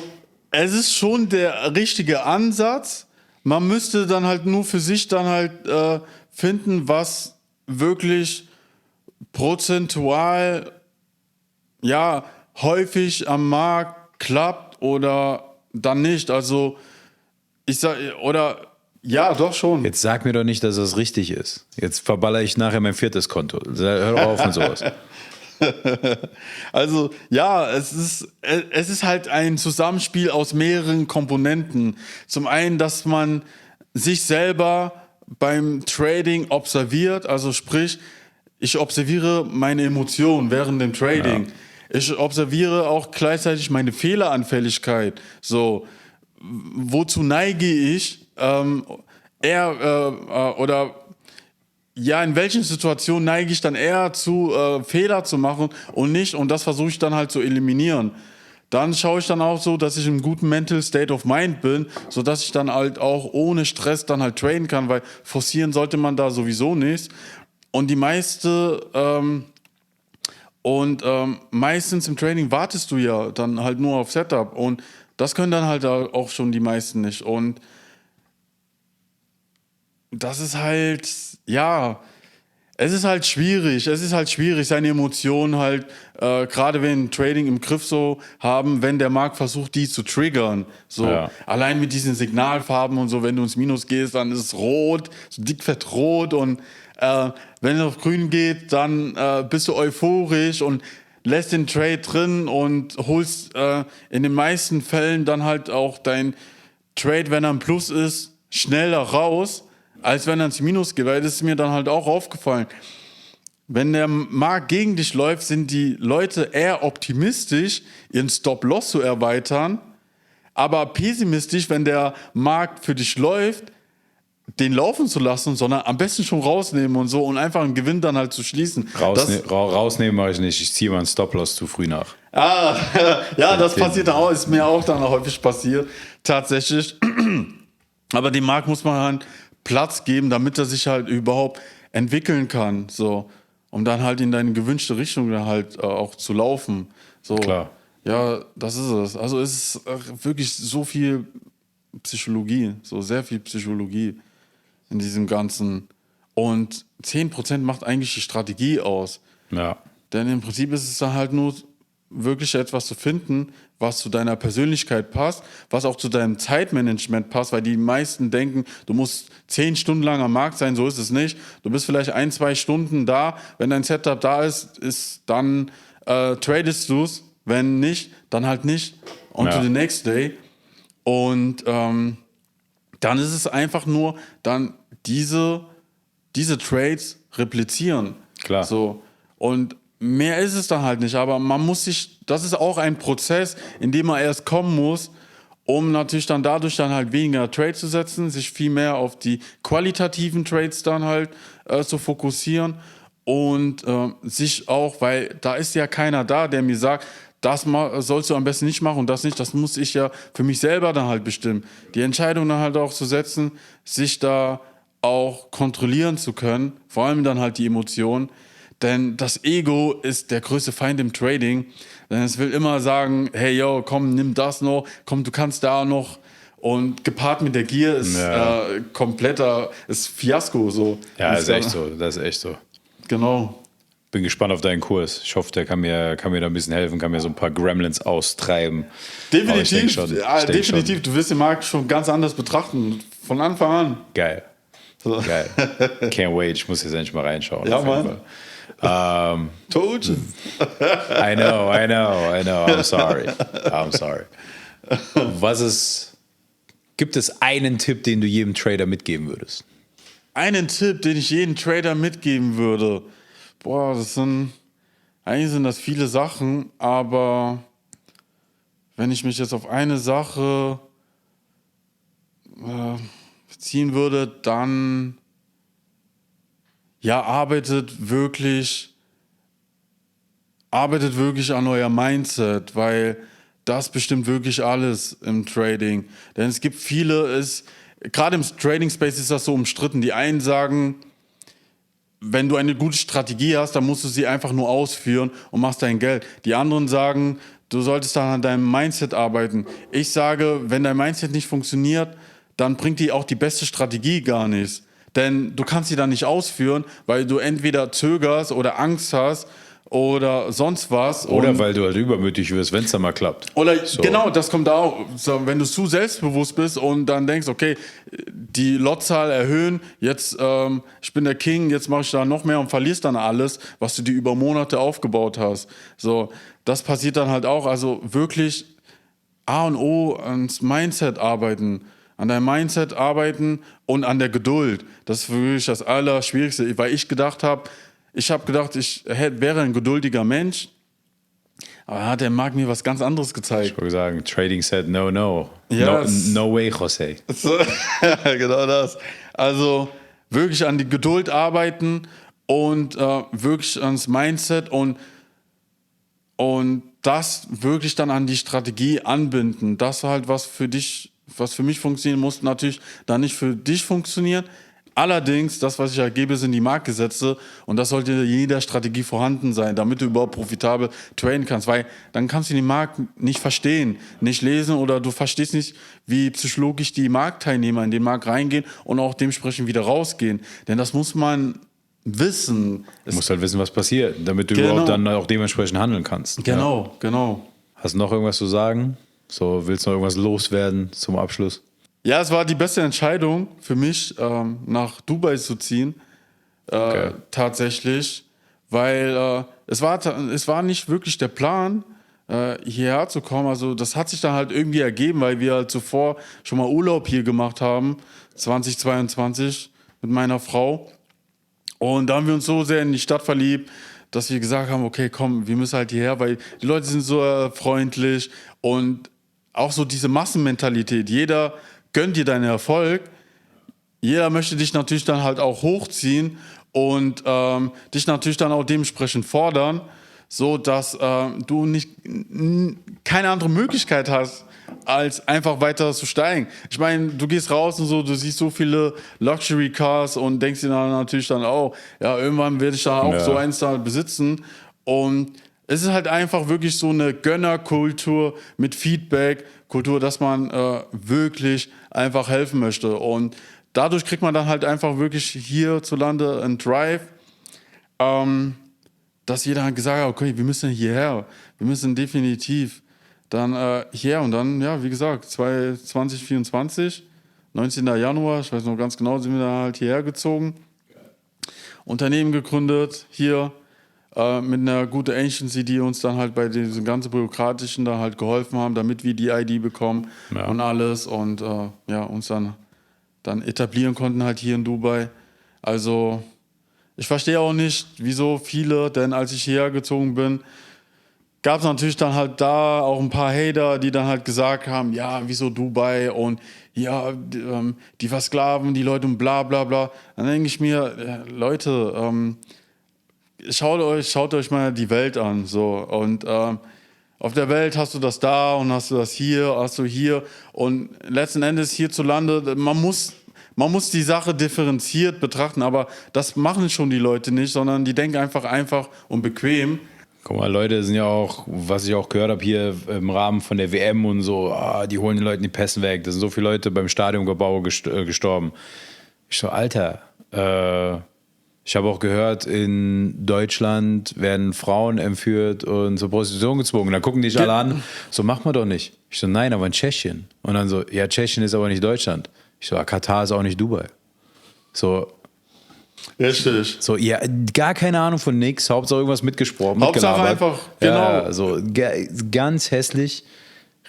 Speaker 2: es ist schon der richtige Ansatz. Man müsste dann halt nur für sich dann halt finden, was wirklich prozentual ja häufig am Markt klappt oder dann nicht. Also ich sag, oder ja, doch schon.
Speaker 1: Jetzt sag mir doch nicht, dass das richtig ist. Jetzt verballere ich nachher mein 4. Konto. Hör doch auf mit sowas.
Speaker 2: Also ja, es ist halt ein Zusammenspiel aus mehreren Komponenten. Zum einen, dass man sich selber beim Trading observiert, also sprich, ich observiere meine Emotionen während dem Trading. Ja. Ich observiere auch gleichzeitig meine Fehleranfälligkeit. So, wozu neige ich? Oder ja, in welchen Situationen neige ich dann eher zu, Fehler zu machen und nicht? Und das versuche ich dann halt zu eliminieren. Dann schaue ich dann auch so, dass ich im guten Mental State of Mind bin, sodass ich dann halt auch ohne Stress dann halt traden kann, weil forcieren sollte man da sowieso nicht. Und meistens im Training wartest du ja dann halt nur auf Setup und das können dann halt auch schon die meisten nicht. Und das ist halt, ja, es ist halt schwierig, seine Emotionen halt, gerade wenn Trading im Griff so haben, wenn der Markt versucht, die zu triggern. So, ja. Allein mit diesen Signalfarben und so, wenn du ins Minus gehst, dann ist es rot, so dickfett rot und wenn es auf grün geht, dann bist du euphorisch und lässt den Trade drin und holst in den meisten Fällen dann halt auch dein Trade, wenn er ein Plus ist, schneller raus, als wenn er ins Minus geht. Weil das ist mir dann halt auch aufgefallen. Wenn der Markt gegen dich läuft, sind die Leute eher optimistisch, ihren Stop-Loss zu erweitern, aber pessimistisch, wenn der Markt für dich läuft, den laufen zu lassen, sondern am besten schon rausnehmen und so und einfach einen Gewinn dann halt zu schließen.
Speaker 1: Rausnehmen mache ich nicht, ich ziehe meinen Stop-Loss zu früh nach.
Speaker 2: Ja, das passiert auch, ist mir auch dann häufig passiert, tatsächlich. Aber dem Markt muss man halt Platz geben, damit er sich halt überhaupt entwickeln kann, so, um dann halt in deine gewünschte Richtung dann halt auch zu laufen. So. Klar. Ja, das ist es. Also es ist wirklich so viel Psychologie, so sehr viel Psychologie in diesem Ganzen. Und 10% macht eigentlich die Strategie aus. Ja. Denn im Prinzip ist es dann halt nur wirklich etwas zu finden, was zu deiner Persönlichkeit passt, was auch zu deinem Zeitmanagement passt, weil die meisten denken, du musst 10 Stunden lang am Markt sein, so ist es nicht. Du bist vielleicht 1-2 Stunden da, wenn dein Setup da ist dann tradest du es, wenn nicht, dann halt nicht. On to the next day. Und dann ist es einfach nur dann diese Trades replizieren.
Speaker 1: Klar.
Speaker 2: So. Und mehr ist es dann halt nicht, aber man muss das ist auch ein Prozess, in dem man erst kommen muss, um natürlich dann dadurch dann halt weniger Trades zu setzen, sich viel mehr auf die qualitativen Trades dann halt zu fokussieren und sich auch, weil da ist ja keiner da, der mir sagt, das sollst du am besten nicht machen und das nicht, das muss ich ja für mich selber dann halt bestimmen. Die Entscheidung dann halt auch zu setzen, sich da auch kontrollieren zu können, vor allem dann halt die Emotionen, denn das Ego ist der größte Feind im Trading, denn es will immer sagen, hey, yo, komm, nimm das noch, komm, du kannst da noch und gepaart mit der Gier ist ist Fiasko so.
Speaker 1: Ja, das ist echt so, das ist echt so.
Speaker 2: Genau.
Speaker 1: Bin gespannt auf deinen Kurs. Ich hoffe, der kann mir da ein bisschen helfen, kann mir so ein paar Gremlins austreiben.
Speaker 2: Definitiv, definitiv. Du wirst den Markt schon ganz anders betrachten, von Anfang an.
Speaker 1: Geil. So. Geil. Can't wait, ich muss jetzt endlich mal reinschauen.
Speaker 2: Ja, Mann. Told you.
Speaker 1: I know. I'm sorry. Gibt es einen Tipp, den du jedem Trader mitgeben würdest?
Speaker 2: Einen Tipp, den ich jedem Trader mitgeben würde? Boah, eigentlich sind das viele Sachen, aber wenn ich mich jetzt auf eine Sache beziehen würde, dann ja, arbeitet wirklich an euer Mindset, weil das bestimmt wirklich alles im Trading. Denn es gibt gerade im Trading Space ist das so umstritten. Die einen sagen, wenn du eine gute Strategie hast, dann musst du sie einfach nur ausführen und machst dein Geld. Die anderen sagen, du solltest dann an deinem Mindset arbeiten. Ich sage, wenn dein Mindset nicht funktioniert, dann bringt dir auch die beste Strategie gar nichts. Denn du kannst sie dann nicht ausführen, weil du entweder zögerst oder Angst hast oder sonst was.
Speaker 1: Oder weil du halt übermütig wirst, wenn es dann mal klappt.
Speaker 2: Oder genau, das kommt da auch. So, wenn du zu selbstbewusst bist und dann denkst, okay, die Lotzahl erhöhen, jetzt ich bin der King, jetzt mache ich da noch mehr und verlierst dann alles, was du dir über Monate aufgebaut hast. So, das passiert dann halt auch. Also wirklich A und O ans Mindset arbeiten. An deinem Mindset arbeiten und an der Geduld. Das ist wirklich das Allerschwierigste, weil ich habe gedacht, ich wäre ein geduldiger Mensch, aber der Markt mir was ganz anderes gezeigt.
Speaker 1: Ich würde sagen, Trading said no.
Speaker 2: Ja,
Speaker 1: No way, José.
Speaker 2: So, ja, genau das. Also wirklich an die Geduld arbeiten und wirklich ans Mindset und das wirklich dann an die Strategie anbinden. Das halt, was für mich funktionieren muss, natürlich dann nicht für dich funktionieren. Allerdings, das, was ich halt gebe, sind die Marktgesetze und das sollte in jeder Strategie vorhanden sein, damit du überhaupt profitabel traden kannst, weil dann kannst du den Markt nicht verstehen, nicht lesen oder du verstehst nicht, wie psychologisch die Marktteilnehmer in den Markt reingehen und auch dementsprechend wieder rausgehen, denn das muss man wissen.
Speaker 1: Du musst halt wissen, was passiert, damit du überhaupt dann auch dementsprechend handeln kannst.
Speaker 2: Genau.
Speaker 1: Hast du noch irgendwas zu sagen? So, willst du noch irgendwas loswerden zum Abschluss?
Speaker 2: Ja, es war die beste Entscheidung für mich, nach Dubai zu ziehen, tatsächlich, weil es war nicht wirklich der Plan, hierher zu kommen. Also das hat sich dann halt irgendwie ergeben, weil wir halt zuvor schon mal Urlaub hier gemacht haben, 2022 mit meiner Frau. Und da haben wir uns so sehr in die Stadt verliebt, dass wir gesagt haben, okay, komm, wir müssen halt hierher, weil die Leute sind so freundlich und auch so diese Massenmentalität. Jeder gönnt dir deinen Erfolg. Jeder möchte dich natürlich dann halt auch hochziehen und dich natürlich dann auch dementsprechend fordern, so dass du keine andere Möglichkeit hast, als einfach weiter zu steigen. Ich meine, du gehst raus und so, du siehst so viele Luxury Cars und denkst dir dann natürlich dann auch, ja, irgendwann werde ich da auch so eins da besitzen. Und es ist halt einfach wirklich so eine Gönnerkultur mit Feedback-Kultur, dass man wirklich einfach helfen möchte. Und dadurch kriegt man dann halt einfach wirklich hierzulande einen Drive, dass jeder halt gesagt hat, okay, wir müssen hierher, wir müssen definitiv dann hierher. Und dann, ja, wie gesagt, 2024, 19. Januar, ich weiß noch ganz genau, sind wir dann halt hierher gezogen, Unternehmen gegründet, hier, mit einer guten Agency, die uns dann halt bei diesen ganzen Bürokratischen da halt geholfen haben, damit wir die ID bekommen und alles und uns dann etablieren konnten halt hier in Dubai. Also ich verstehe auch nicht, wieso viele, denn als ich hierher gezogen bin, gab es natürlich dann halt da auch ein paar Hater, die dann halt gesagt haben, ja, wieso Dubai und ja, die versklaven die Leute und bla bla bla. Dann denke ich mir, Leute, schaut euch mal die Welt an. So. Und auf der Welt hast du das da und hast du das hier, hast du hier. Und letzten Endes hierzulande, man muss die Sache differenziert betrachten, aber das machen schon die Leute nicht, sondern die denken einfach und bequem.
Speaker 1: Guck mal, Leute sind ja auch, was ich auch gehört habe hier im Rahmen von der WM und so, die holen den Leuten die Pässe weg. Da sind so viele Leute beim Stadiongebau gestorben. Ich so, Alter, ich habe auch gehört, in Deutschland werden Frauen entführt und zur Prostitution gezwungen. Dann gucken die dich alle an, so macht man doch nicht. Ich so, nein, aber in Tschechien. Und dann so, ja, Tschechien ist aber nicht Deutschland. Ich so, Katar ist auch nicht Dubai. So,
Speaker 2: richtig.
Speaker 1: So, ja, gar keine Ahnung von nix, Hauptsache irgendwas mitgesprochen.
Speaker 2: Hauptsache einfach, genau.
Speaker 1: Ja, so ganz hässlich,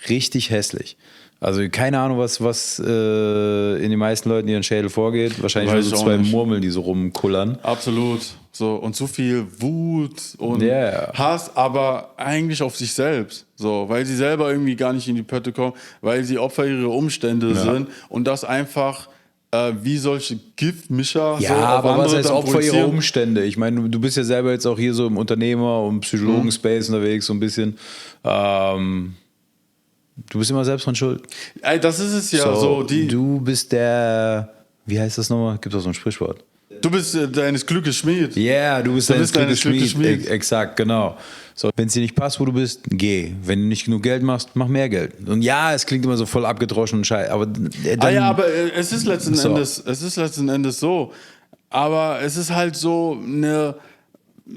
Speaker 1: richtig hässlich. Also keine Ahnung, was in den meisten Leuten ihren Schädel vorgeht. Wahrscheinlich nur so zwei Murmeln, die so rumkullern.
Speaker 2: Absolut. So, und so viel Wut und Hass, aber eigentlich auf sich selbst. So, weil sie selber irgendwie gar nicht in die Pötte kommen, weil sie Opfer ihrer Umstände sind und das einfach wie solche Giftmischer.
Speaker 1: Ja, so aber was heißt Opfer ihrer Umstände? Ich meine, du bist ja selber jetzt auch hier so im Unternehmer- und Psychologen-Space unterwegs, so ein bisschen. Du bist immer selbst dran schuld.
Speaker 2: Das ist es ja so.
Speaker 1: Du bist der, wie heißt das nochmal? Gibt es auch so ein Sprichwort?
Speaker 2: Du bist deines Glückes Schmied.
Speaker 1: Ja, yeah, du bist deines Glückes Schmied. Exakt, genau. So, wenn es dir nicht passt, wo du bist, geh. Wenn du nicht genug Geld machst, mach mehr Geld. Und ja, es klingt immer so voll abgedroschen und scheiße, aber
Speaker 2: aber es ist letzten Endes so. Aber es ist halt so eine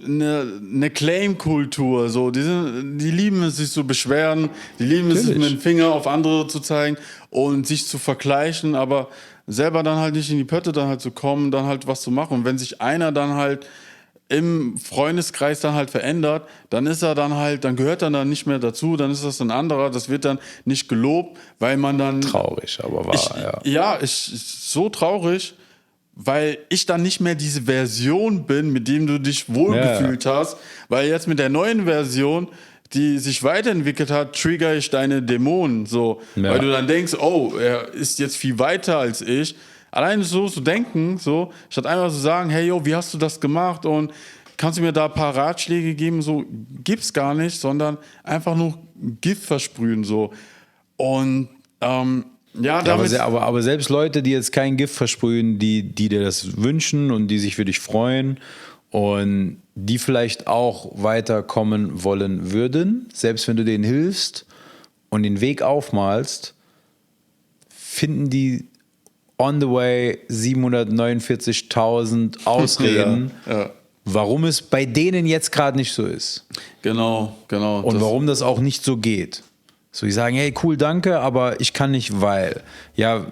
Speaker 2: eine Claim-Kultur. So. Die lieben es, sich zu beschweren, die lieben es, sich mit dem Finger auf andere zu zeigen und sich zu vergleichen, aber selber dann halt nicht in die Pötte dann halt zu kommen, dann halt was zu machen. Und wenn sich einer dann halt im Freundeskreis dann halt verändert, dann ist er dann halt, dann gehört er dann nicht mehr dazu, dann ist das ein anderer, das wird dann nicht gelobt, weil man dann...
Speaker 1: Traurig, aber wahr,
Speaker 2: so traurig, weil ich dann nicht mehr diese Version bin, mit dem du dich wohlgefühlt hast, weil jetzt mit der neuen Version, die sich weiterentwickelt hat, trigger ich deine Dämonen, so, weil du dann denkst, oh, er ist jetzt viel weiter als ich. Allein so zu denken, so, statt einfach zu sagen, hey, yo, wie hast du das gemacht und kannst du mir da ein paar Ratschläge geben, so, gibt's gar nicht, sondern einfach nur Gift versprühen, so. Und,
Speaker 1: aber selbst Leute, die jetzt kein Gift versprühen, die dir das wünschen und die sich für dich freuen und die vielleicht auch weiterkommen wollen würden, selbst wenn du denen hilfst und den Weg aufmalst, finden die on the way 749.000 Ausreden, warum es bei denen jetzt gerade nicht so ist.
Speaker 2: Genau.
Speaker 1: Und warum das auch nicht so geht. So, die sagen, hey, cool, danke, aber ich kann nicht, weil. Ja,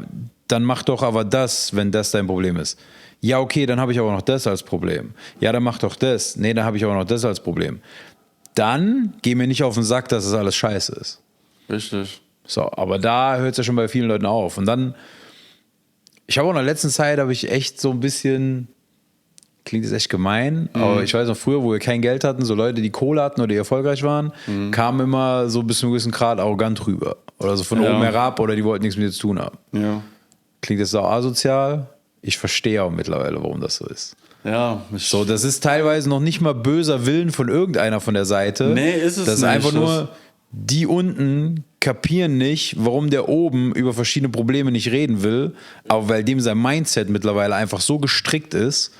Speaker 1: dann mach doch aber das, wenn das dein Problem ist. Ja, okay, dann habe ich aber noch das als Problem. Ja, dann mach doch das. Nee, dann habe ich aber noch das als Problem. Dann geh mir nicht auf den Sack, dass das alles scheiße ist.
Speaker 2: Richtig.
Speaker 1: So, aber da hört es ja schon bei vielen Leuten auf. Und dann, ich habe auch in der letzten Zeit, habe ich echt so ein bisschen, klingt jetzt echt gemein, aber ich weiß noch früher, wo wir kein Geld hatten, so Leute, die Kohle hatten oder die erfolgreich waren, kamen immer so bis zu einem gewissen Grad arrogant rüber. Oder so von oben herab oder die wollten nichts mit dir zu tun haben.
Speaker 2: Ja.
Speaker 1: Klingt das auch asozial? Ich verstehe auch mittlerweile, warum das so ist.
Speaker 2: Ja.
Speaker 1: So, das ist teilweise noch nicht mal böser Willen von irgendeiner von der Seite.
Speaker 2: Nee, ist es nicht.
Speaker 1: Das ist einfach nur, die unten kapieren nicht, warum der oben über verschiedene Probleme nicht reden will, aber weil dem sein Mindset mittlerweile einfach so gestrickt ist,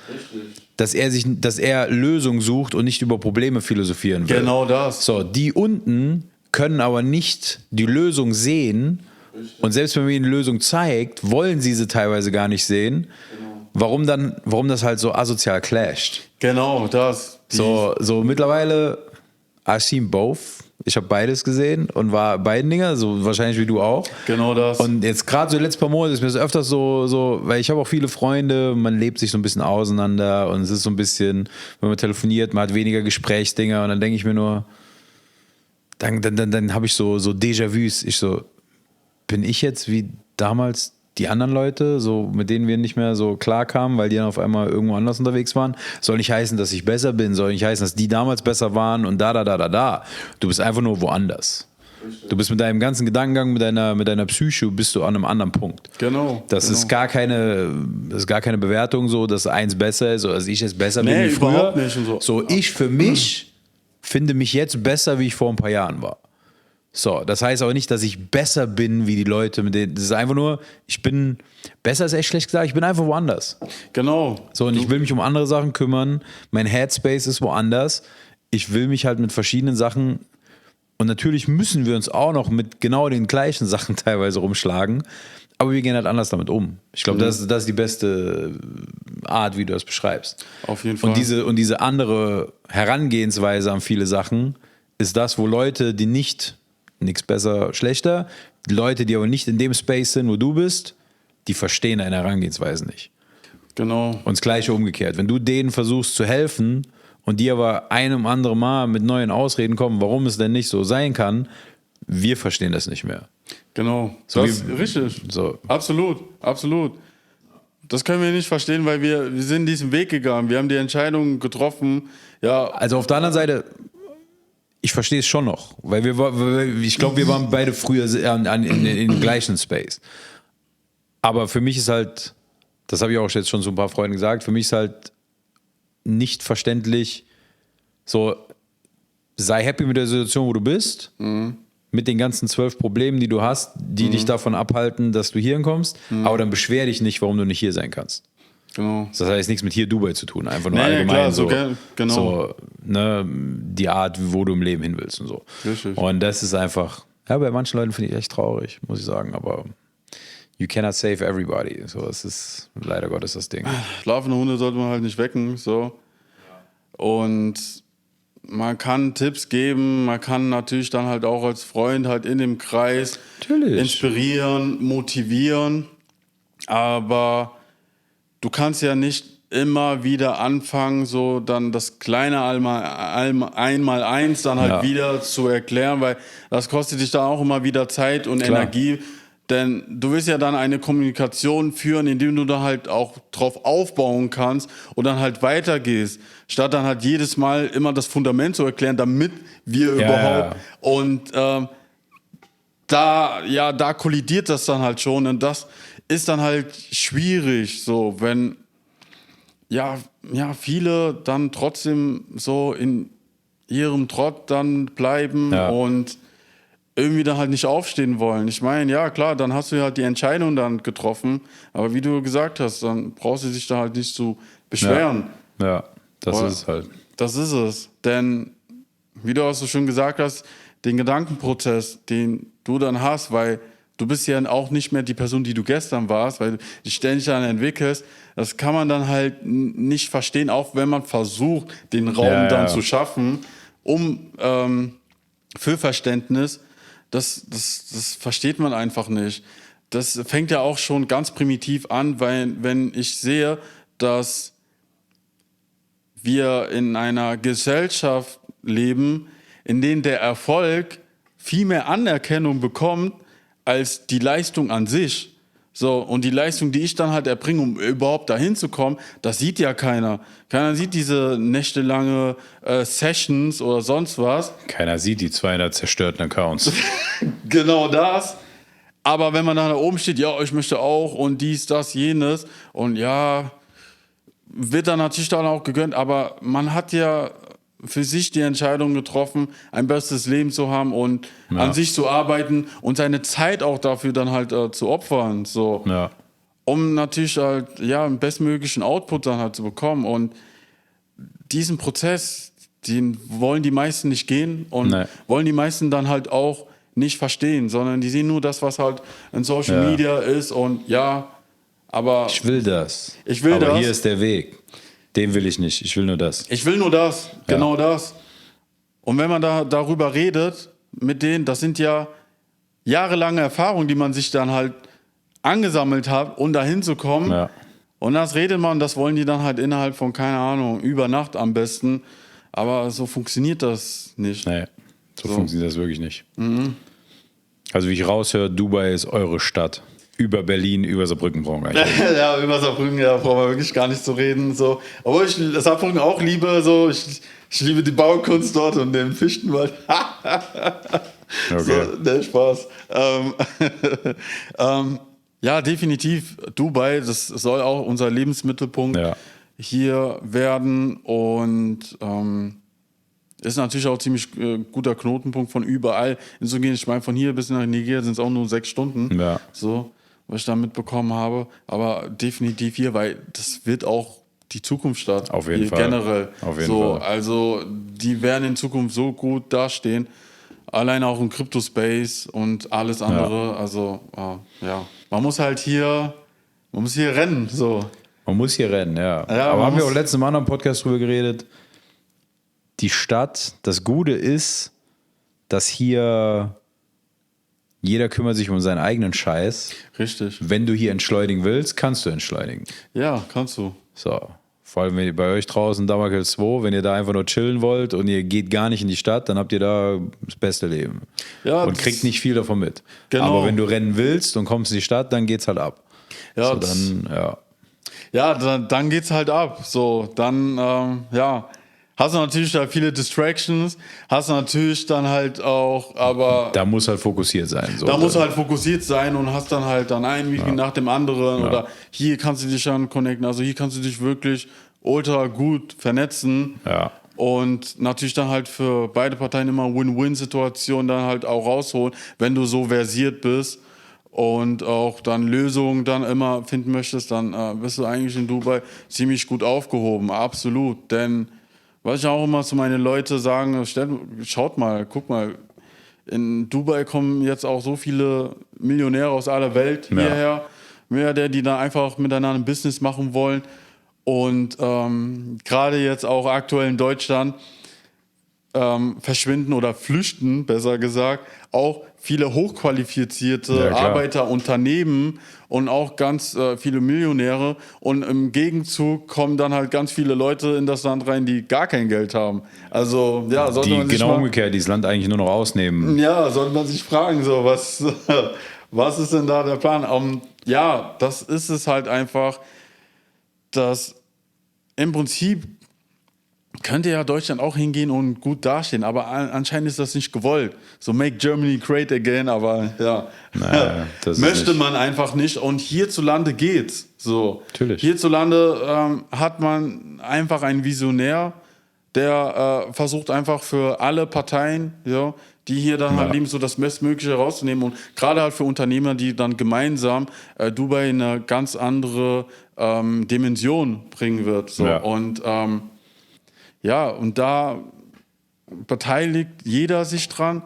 Speaker 1: dass er Lösungen sucht und nicht über Probleme philosophieren will.
Speaker 2: Genau das.
Speaker 1: So, die unten können aber nicht die Lösung sehen und selbst wenn man ihnen die Lösung zeigt, wollen sie teilweise gar nicht sehen. Warum das halt so asozial clasht.
Speaker 2: Genau, das.
Speaker 1: So mittlerweile, I've seen both. Ich habe beides gesehen und war beiden Dinger, so wahrscheinlich wie du auch.
Speaker 2: Genau das.
Speaker 1: Und jetzt gerade so die letzten paar Monate ist mir das öfters so, weil ich habe auch viele Freunde, man lebt sich so ein bisschen auseinander und es ist so ein bisschen, wenn man telefoniert, man hat weniger Gesprächsdinger und dann denke ich mir nur, dann habe ich so Déjà-vus. Ich so, bin ich jetzt wie damals die anderen Leute, so mit denen wir nicht mehr so klar kamen, weil die dann auf einmal irgendwo anders unterwegs waren? Soll nicht heißen, dass ich besser bin, soll nicht heißen, dass die damals besser waren und da. Du bist einfach nur woanders. Du bist mit deinem ganzen Gedankengang, mit deiner Psyche, bist du an einem anderen Punkt.
Speaker 2: Genau.
Speaker 1: Das ist gar keine Bewertung so, dass eins besser ist oder dass ich jetzt besser bin wie früher.
Speaker 2: Überhaupt nicht und so.
Speaker 1: So, ich für mich finde mich jetzt besser, wie ich vor ein paar Jahren war. So, das heißt aber nicht, dass ich besser bin wie die Leute, mit denen. Das ist einfach nur, ich bin, besser ist echt schlecht gesagt, ich bin einfach woanders.
Speaker 2: Genau.
Speaker 1: So, und ich will mich um andere Sachen kümmern. Mein Headspace ist woanders. Ich will mich halt mit verschiedenen Sachen, und natürlich müssen wir uns auch noch mit genau den gleichen Sachen teilweise rumschlagen, aber wir gehen halt anders damit um. Ich glaube, das ist die beste Art, wie du das beschreibst.
Speaker 2: Auf jeden Fall.
Speaker 1: Und diese andere Herangehensweise an viele Sachen ist das, wo Leute, die nichts besser, schlechter. Die Leute, die aber nicht in dem Space sind, wo du bist, die verstehen deine Herangehensweise nicht.
Speaker 2: Genau.
Speaker 1: Und das Gleiche umgekehrt. Wenn du denen versuchst zu helfen und die aber einem anderen Mal mit neuen Ausreden kommen, warum es denn nicht so sein kann, wir verstehen das nicht mehr.
Speaker 2: Genau.
Speaker 1: So
Speaker 2: das ist richtig.
Speaker 1: So.
Speaker 2: Absolut. Das können wir nicht verstehen, weil wir sind diesen Weg gegangen. Wir haben die Entscheidung getroffen. Ja.
Speaker 1: Also auf der anderen Seite, ich verstehe es schon noch, weil ich glaube, wir waren beide früher in dem gleichen Space. Aber für mich ist halt, das habe ich auch jetzt schon zu ein paar Freunden gesagt, für mich ist halt nicht verständlich, so, sei happy mit der Situation, wo du bist, mit den ganzen 12 Problemen, die du hast, die dich davon abhalten, dass du hier hinkommst, aber dann beschwer dich nicht, warum du nicht hier sein kannst.
Speaker 2: Genau.
Speaker 1: Das hat jetzt nichts mit hier Dubai zu tun, einfach nur allgemein
Speaker 2: klar, genau.
Speaker 1: so die Art, wo du im Leben hin willst und so.
Speaker 2: Richtig.
Speaker 1: Und das ist einfach, ja, bei manchen Leuten finde ich echt traurig, muss ich sagen, aber you cannot save everybody. So, das ist leider Gottes das Ding.
Speaker 2: Schlafende Hunde sollte man halt nicht wecken, so. Und man kann Tipps geben, man kann natürlich dann halt auch als Freund halt in dem Kreis inspirieren, motivieren, aber du kannst ja nicht immer wieder anfangen, so dann das kleine Einmaleins dann halt wieder zu erklären, weil das kostet dich dann auch immer wieder Zeit und Energie. Denn du willst ja dann eine Kommunikation führen, indem du da halt auch drauf aufbauen kannst und dann halt weitergehst, statt dann halt jedes Mal immer das Fundament zu erklären, damit wir überhaupt und da kollidiert das dann halt schon und das ist dann halt schwierig, so wenn viele dann trotzdem so in ihrem Trott dann bleiben und irgendwie dann halt nicht aufstehen wollen. Ich meine, ja klar, dann hast du ja halt die Entscheidung dann getroffen, aber wie du gesagt hast, dann brauchst du dich da halt nicht zu beschweren.
Speaker 1: Ja, das ist es halt.
Speaker 2: Das ist es, denn wie du auch so schön gesagt hast, den Gedankenprozess, den du dann hast, weil du bist ja auch nicht mehr die Person, die du gestern warst, weil du dich ständig dann entwickelst, das kann man dann halt nicht verstehen, auch wenn man versucht, den Raum dann zu schaffen, für Verständnis. Das versteht man einfach nicht. Das fängt ja auch schon ganz primitiv an, weil wenn ich sehe, dass wir in einer Gesellschaft leben, in der der Erfolg viel mehr Anerkennung bekommt als die Leistung an sich. So, und die Leistung, die ich dann halt erbringe, um überhaupt dahin zu kommen, das sieht ja keiner. Keiner sieht diese nächtelange Sessions oder sonst was.
Speaker 1: Keiner sieht die 200 zerstörten Accounts.
Speaker 2: Genau das. Aber wenn man da oben steht, ja, ich möchte auch und dies, das, jenes und ja, wird dann natürlich dann auch gegönnt, aber man hat ja für sich die Entscheidung getroffen, ein besseres Leben zu haben und an sich zu arbeiten und seine Zeit auch dafür dann halt zu opfern, so.
Speaker 1: Ja.
Speaker 2: Um natürlich halt, einen bestmöglichen Output dann halt zu bekommen und diesen Prozess, den wollen die meisten nicht gehen und wollen die meisten dann halt auch nicht verstehen, sondern die sehen nur das, was halt in Social Media ist und aber
Speaker 1: ich will das.
Speaker 2: Aber
Speaker 1: das. Hier ist der Weg. Den will ich nicht. Ich will nur das.
Speaker 2: Ich will nur das. Genau das. Und wenn man darüber redet mit denen, das sind ja jahrelange Erfahrungen, die man sich dann halt angesammelt hat, um dahin zu kommen.
Speaker 1: Ja.
Speaker 2: Und das redet man, das wollen die dann halt innerhalb von, keine Ahnung, über Nacht am besten. Aber so funktioniert das nicht.
Speaker 1: Nee, so funktioniert das wirklich nicht. Mhm. Also wie ich raushöre, Dubai ist eure Stadt. Über Berlin, über Saarbrücken brauchen wir eigentlich.
Speaker 2: Ja, über Saarbrücken, brauchen wir wirklich gar nicht zu reden. So. Obwohl ich Saarbrücken auch liebe, so. Ich liebe die Baukunst dort und den Fichtenwald.
Speaker 1: Okay.
Speaker 2: So, der Spaß. Definitiv Dubai, das soll auch unser Lebensmittelpunkt hier werden und ist natürlich auch ziemlich guter Knotenpunkt von überall hinzugehen. Ich meine, von hier bis nach Nigeria sind es auch nur 6 Stunden.
Speaker 1: Ja.
Speaker 2: So, was ich da mitbekommen habe. Aber definitiv hier, weil das wird auch die Zukunftsstadt.
Speaker 1: Auf jeden Fall.
Speaker 2: Generell.
Speaker 1: Auf jeden Fall.
Speaker 2: Also, die werden in Zukunft so gut dastehen. Allein auch im Crypto-Space und alles andere. Ja. Also, Man muss hier rennen. So.
Speaker 1: Man muss hier rennen, ja. Aber haben wir auch letztens im anderen Podcast drüber geredet. Die Stadt, das Gute ist, dass hier jeder kümmert sich um seinen eigenen Scheiß.
Speaker 2: Richtig.
Speaker 1: Wenn du hier entschleunigen willst, kannst du entschleunigen.
Speaker 2: Ja, kannst du.
Speaker 1: So. Vor allem wenn ihr bei euch draußen Damakil 2, wenn ihr da einfach nur chillen wollt und ihr geht gar nicht in die Stadt, dann habt ihr da das beste Leben. Ja, und kriegt nicht viel davon mit. Genau. Aber wenn du rennen willst und kommst in die Stadt, dann geht's halt ab.
Speaker 2: Ja,
Speaker 1: so, dann,
Speaker 2: dann geht's halt ab. So, dann, hast du natürlich da viele Distractions, hast du natürlich dann halt auch, aber...
Speaker 1: Da muss halt fokussiert sein. So.
Speaker 2: Da muss halt fokussiert sein und hast dann halt dann ein Meeting nach dem anderen oder hier kannst du dich dann connecten, also hier kannst du dich wirklich ultra gut vernetzen.
Speaker 1: Ja.
Speaker 2: Und natürlich dann halt für beide Parteien immer Win-Win-Situationen dann halt auch rausholen, wenn du so versiert bist und auch dann Lösungen dann immer finden möchtest, dann bist du eigentlich in Dubai ziemlich gut aufgehoben, absolut, denn... Was ich auch immer zu meinen Leuten sagen, schaut mal, guck mal, in Dubai kommen jetzt auch so viele Millionäre aus aller Welt hierher, die da einfach miteinander ein Business machen wollen Und gerade jetzt auch aktuell in Deutschland verschwinden oder flüchten, besser gesagt, auch viele hochqualifizierte Arbeiter, Unternehmen und auch ganz viele Millionäre. Und im Gegenzug kommen dann halt ganz viele Leute in das Land rein, die gar kein Geld haben. Also ja, sollte
Speaker 1: Die
Speaker 2: man sich
Speaker 1: genau
Speaker 2: mal,
Speaker 1: umgekehrt, die das Land eigentlich nur noch ausnehmen.
Speaker 2: ja, sollte man sich fragen, so was ist denn da der Plan? Ja, das ist es halt einfach, dass im Prinzip könnte ja Deutschland auch hingehen und gut dastehen, aber anscheinend ist das nicht gewollt. So make Germany great again, aber ja,
Speaker 1: Naja, das
Speaker 2: möchte
Speaker 1: ist
Speaker 2: man einfach nicht. Und hierzulande geht's. So.
Speaker 1: Natürlich.
Speaker 2: Hierzulande hat man einfach einen Visionär, der versucht einfach für alle Parteien, ja, die hier dann halt leben, so das Bestmögliche rauszunehmen. Und gerade halt für Unternehmer, die dann gemeinsam Dubai in eine ganz andere Dimension bringen wird. So.
Speaker 1: Ja.
Speaker 2: Und und da beteiligt jeder sich dran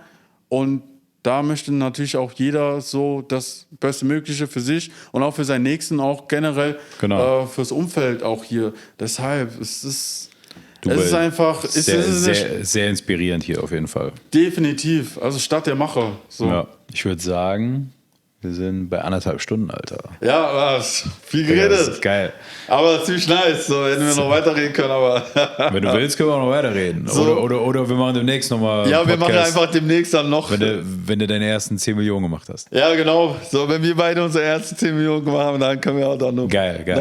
Speaker 2: und da möchte natürlich auch jeder so das Bestmögliche für sich und auch für seinen Nächsten, auch generell fürs Umfeld auch hier. Deshalb es ist einfach
Speaker 1: sehr inspirierend hier auf jeden Fall.
Speaker 2: definitiv, also Stadt der Macher. So.
Speaker 1: Ja, ich würde sagen, wir sind bei 1,5 Stunden, Alter.
Speaker 2: Ja, was? Viel
Speaker 1: Ja,
Speaker 2: geredet.
Speaker 1: das ist geil.
Speaker 2: Aber ziemlich nice, so hätten wir noch weiterreden können, aber.
Speaker 1: Wenn du willst, können wir auch noch weiterreden.
Speaker 2: So.
Speaker 1: Oder wir machen demnächst nochmal.
Speaker 2: Ja, wir machen einfach demnächst dann noch.
Speaker 1: Wenn du deine ersten 10 Millionen gemacht hast.
Speaker 2: Ja, genau. So, wenn wir beide unsere ersten 10 Millionen gemacht haben, dann können wir auch dann noch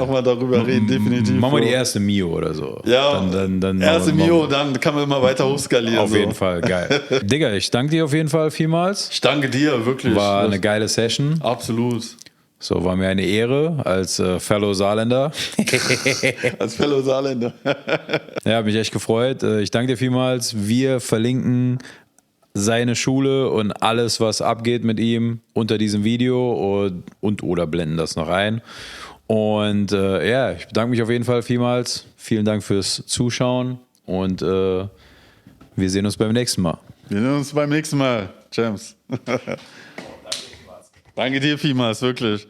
Speaker 2: mal darüber reden, definitiv.
Speaker 1: Machen wir die erste Mio oder so.
Speaker 2: Ja,
Speaker 1: dann
Speaker 2: erste Mio, dann kann man immer weiter hochskalieren.
Speaker 1: Auf jeden Fall, geil. Digga, ich danke dir auf jeden Fall vielmals.
Speaker 2: Ich danke dir, wirklich.
Speaker 1: War eine geile Session.
Speaker 2: Absolut.
Speaker 1: So, war mir eine Ehre als Fellow Saarländer.
Speaker 2: Als Fellow Saarländer.
Speaker 1: Ja, hat mich echt gefreut. Ich danke dir vielmals. Wir verlinken seine Schule und alles, was abgeht mit ihm unter diesem Video oder blenden das noch ein. Und ich bedanke mich auf jeden Fall vielmals. Vielen Dank fürs Zuschauen und wir sehen uns beim nächsten Mal.
Speaker 2: Wir sehen uns beim nächsten Mal, James. Danke dir vielmals, wirklich.